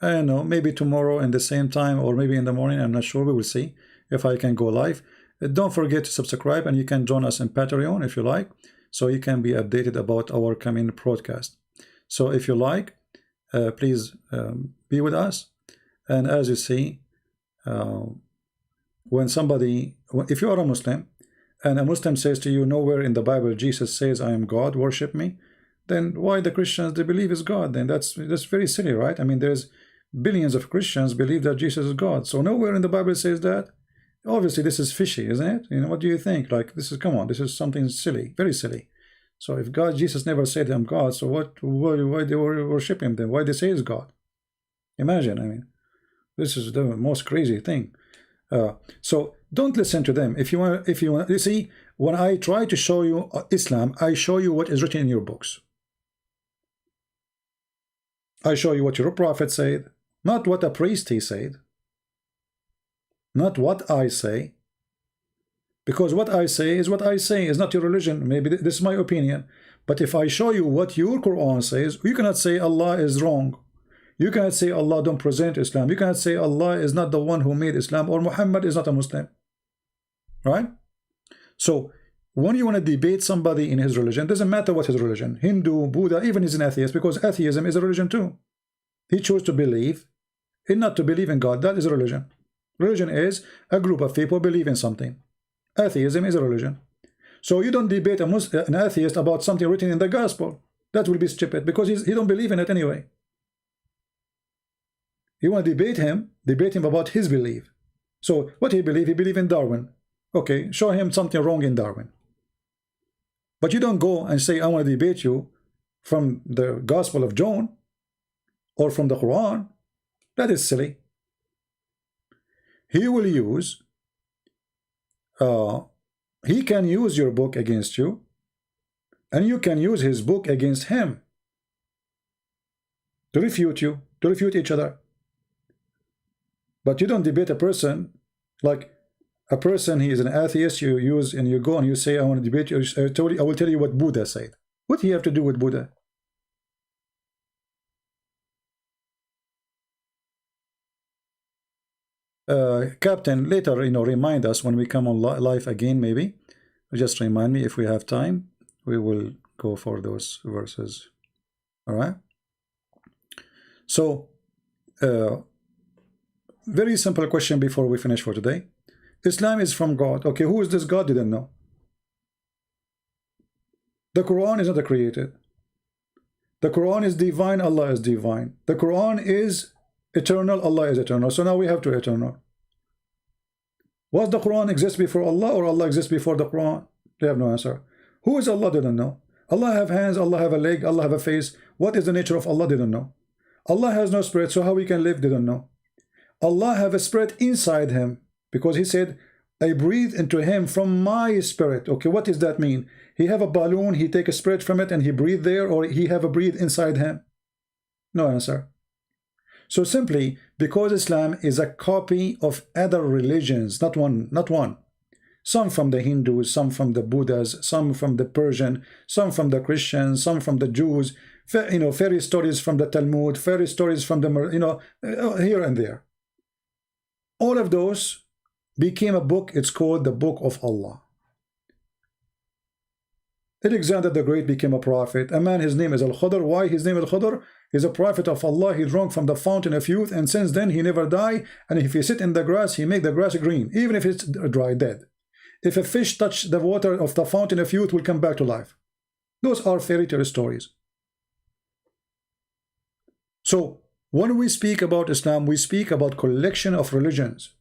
I don't know, maybe tomorrow in the same time, or maybe in the morning. I'm not sure. We will see if I can go live. Don't forget to subscribe, and you can join us in Patreon if you like, so you can be updated about our coming broadcast. So if you like, please be with us. And as you see, when somebody, if you are a Muslim and a Muslim says to you, nowhere in the Bible Jesus says I am God, worship me, then why the Christians, they believe is God? Then that's very silly, right? I mean, there's billions of Christians believe that Jesus is God, so nowhere in the Bible says that. Obviously this is fishy, isn't it? You know, what do you think? Like, this is, come on, this is something silly, very silly. So if Jesus never said I'm God, so why they worship him then? Why they say he's God? Imagine, I mean, this is the most crazy thing. So don't listen to them. If you want, you see, when I try to show you Islam, I show you what is written in your books. I show you what your prophet said, not what a priest he said, not what I say. Because what I say is what I say, is not your religion. Maybe this is my opinion. But if I show you what your Quran says, you cannot say Allah is wrong. You cannot say Allah don't present Islam. You cannot say Allah is not the one who made Islam, or Muhammad is not a Muslim. Right? So when you want to debate somebody in his religion, doesn't matter what his religion, Hindu, Buddha, even he's an atheist, because atheism is a religion too. He chose to believe and not to believe in God. That is a religion. Religion is a group of people believe in something. Atheism is a religion. So you don't debate an atheist about something written in the gospel. That will be stupid, because he don't believe in it anyway. You want to debate him about his belief. So what he believe in Darwin. Okay, show him something wrong in Darwin. But you don't go and say, I want to debate you from the Gospel of John or from the Quran. That is silly. He will use, he can use your book against you, and you can use his book against him to refute you, to refute each other. But you don't debate a person, like a person, he is an atheist, you use, and you go and you say, I want to debate you, I will tell you what Buddha said. What do you have to do with Buddha? Captain, later, remind us when we come on live again, maybe. Just remind me if we have time. We will go for those verses. All right? So, very simple question before we finish for today. Islam is from God. Okay, who is this God? Didn't know. The Quran is not created. The Quran is divine, Allah is divine. The Quran is eternal, Allah is eternal. So now we have two eternal. Was the Quran exist before Allah, or Allah exists before the Quran? They have no answer. Who is Allah? Didn't know. Allah have hands, Allah have a leg, Allah have a face. What is the nature of Allah? Didn't know. Allah has no spirit, so how we can live? Didn't know. Allah have a spirit inside him, because he said, I breathe into him from my spirit. Okay, what does that mean? He have a balloon, he take a spirit from it and he breathe there, or he have a breathe inside him? No answer. So simply, because Islam is a copy of other religions, not one. Some from the Hindus, some from the Buddhas, some from the Persian, some from the Christians, some from the Jews, fairy stories from the Talmud, fairy stories from the, here and there. All of those became a book. It's called the Book of Allah. Alexander the Great became a prophet. A man, his name is Al-Khudr. Why his name Al-Khudr? He's a prophet of Allah. He drank from the fountain of youth, and since then he never die. And if he sit in the grass, he make the grass green, even if it's dry, dead. If a fish touch the water of the fountain of youth, will come back to life. Those are fairy tale stories. So when we speak about Islam, we speak about collection of religions.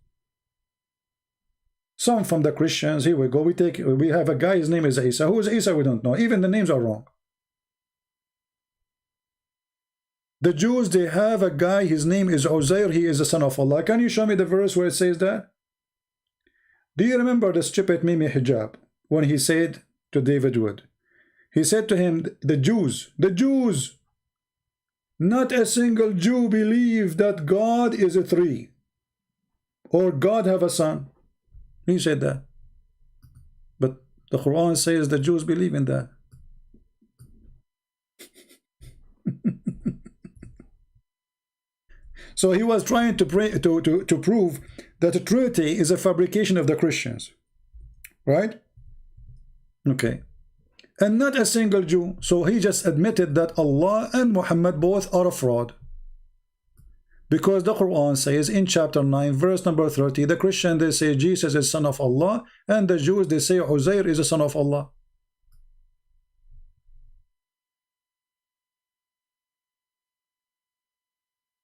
Some from the Christians, here we go, we have a guy, his name is Isa. Who is Isa? We don't know. Even the names are wrong. The Jews, they have a guy, his name is Uzair, he is the son of Allah. Can you show me the verse where it says that? Do you remember the stupid Mimi Hijab, when he said to David Wood, he said to him, the Jews, not a single Jew believe that God is a three, or God have a son. He said that. But the Quran says the Jews believe in that. So he was trying to prove that the Trinity is a fabrication of the Christians. Right? Okay. And not a single Jew. So he just admitted that Allah and Muhammad both are a fraud. Because the Quran says in chapter 9, verse number 30, the Christian, they say Jesus is son of Allah, and the Jews, they say Uzair is a son of Allah.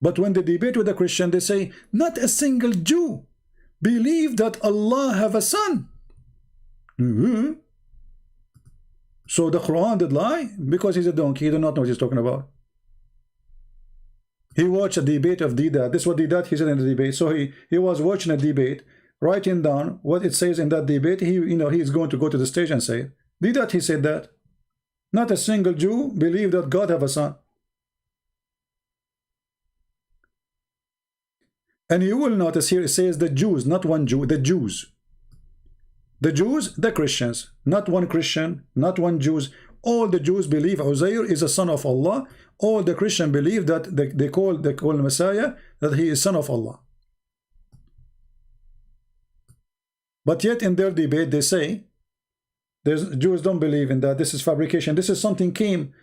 But when they debate with the Christian, they say, not a single Jew believe that Allah have a son. So the Quran did lie? Because he's a donkey, he did not know what he's talking about. He watched a debate of Didat. This is what Didat he said in the debate. So he was watching a debate, writing down what it says in that debate. He's going to go to the stage and say, Didat, he said that. Not a single Jew believe that God have a son. And you will notice here it says the Jews, not one Jew, the Jews. The Jews, the Christians, not one Christian, not one Jews. All the Jews believe Uzair is a son of Allah. All the Christians believe that they call Messiah that he is son of Allah. But yet in their debate they say Jews don't believe in that. This is fabrication. This is something came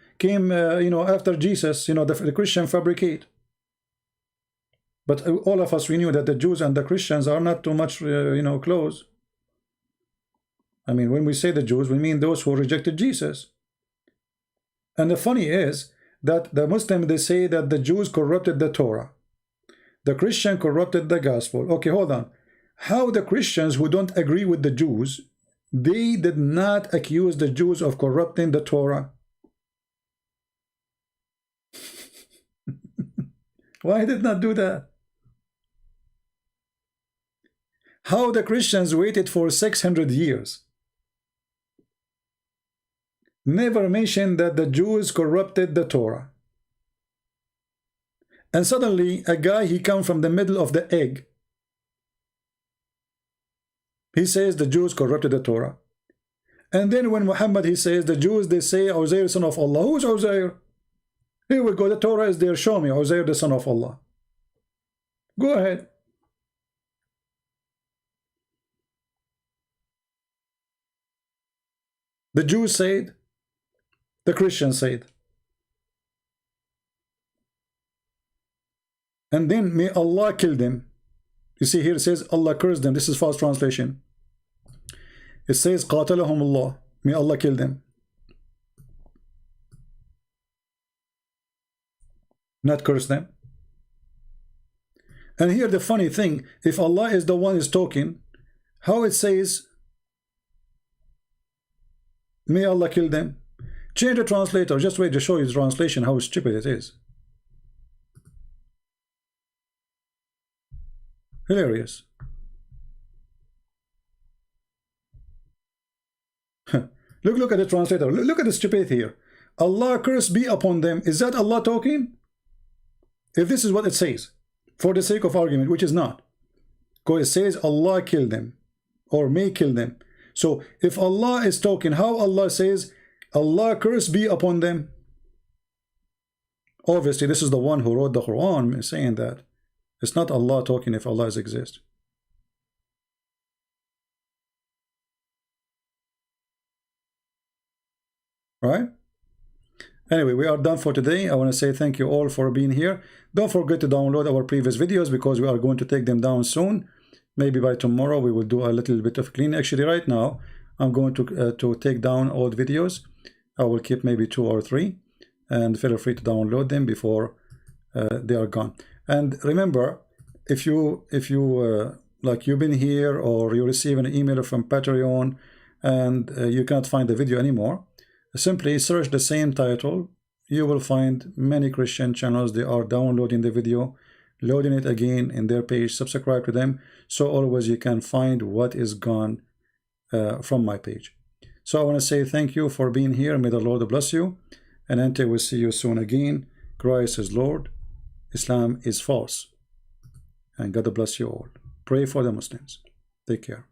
after Jesus. The Christian fabricate. But all of us, we knew that the Jews and the Christians are not too much close. I mean, when we say the Jews, we mean those who rejected Jesus. And the funny is that the Muslims, they say that the Jews corrupted the Torah. The Christian corrupted the gospel. Okay, hold on. How the Christians who don't agree with the Jews, they did not accuse the Jews of corrupting the Torah? Why did not do that? How the Christians waited for 600 years, never mentioned that the Jews corrupted the Torah. And suddenly a guy, he comes from the middle of the egg. He says the Jews corrupted the Torah. And then when Muhammad, he says the Jews, they say Uzair son of Allah. Who's Uzair? Here we go, the Torah is there. Show me Uzair the son of Allah. Go ahead. The Jews said, the Christians said. And then may Allah kill them. You see here it says Allah cursed them. This is false translation. It says qatalahum Allah. May Allah kill them. Not curse them. And here the funny thing, if Allah is the one who is talking, how it says may Allah kill them? Change the translator. Just wait to show you the translation, how stupid it is. Hilarious. Look at the translator. Look at the stupidity here. Allah curse be upon them. Is that Allah talking? If this is what it says, for the sake of argument, which is not. Because it says Allah kill them, or may kill them. So if Allah is talking, how Allah says Allah curse be upon them? Obviously this is the one who wrote the Quran saying that. It's not Allah talking if Allah exists. All right. Anyway, we are done for today. I want to say thank you all for being here. Don't forget to download our previous videos because we are going to take them down soon. Maybe by tomorrow we will do a little bit of clean. Actually, right now I'm going to take down old videos. I will keep maybe 2 or 3, and feel free to download them before they are gone. And remember, if you like you've been here or you receive an email from Patreon and you cannot find the video anymore, simply search the same title. You will find many Christian channels. They are downloading the video, loading it again in their page. Subscribe to them so always you can find what is gone from my page. So I want to say thank you for being here. May the Lord bless you, and until we see you soon again, Christ is Lord, Islam is false, and God bless you all. Pray for the Muslims. Take care.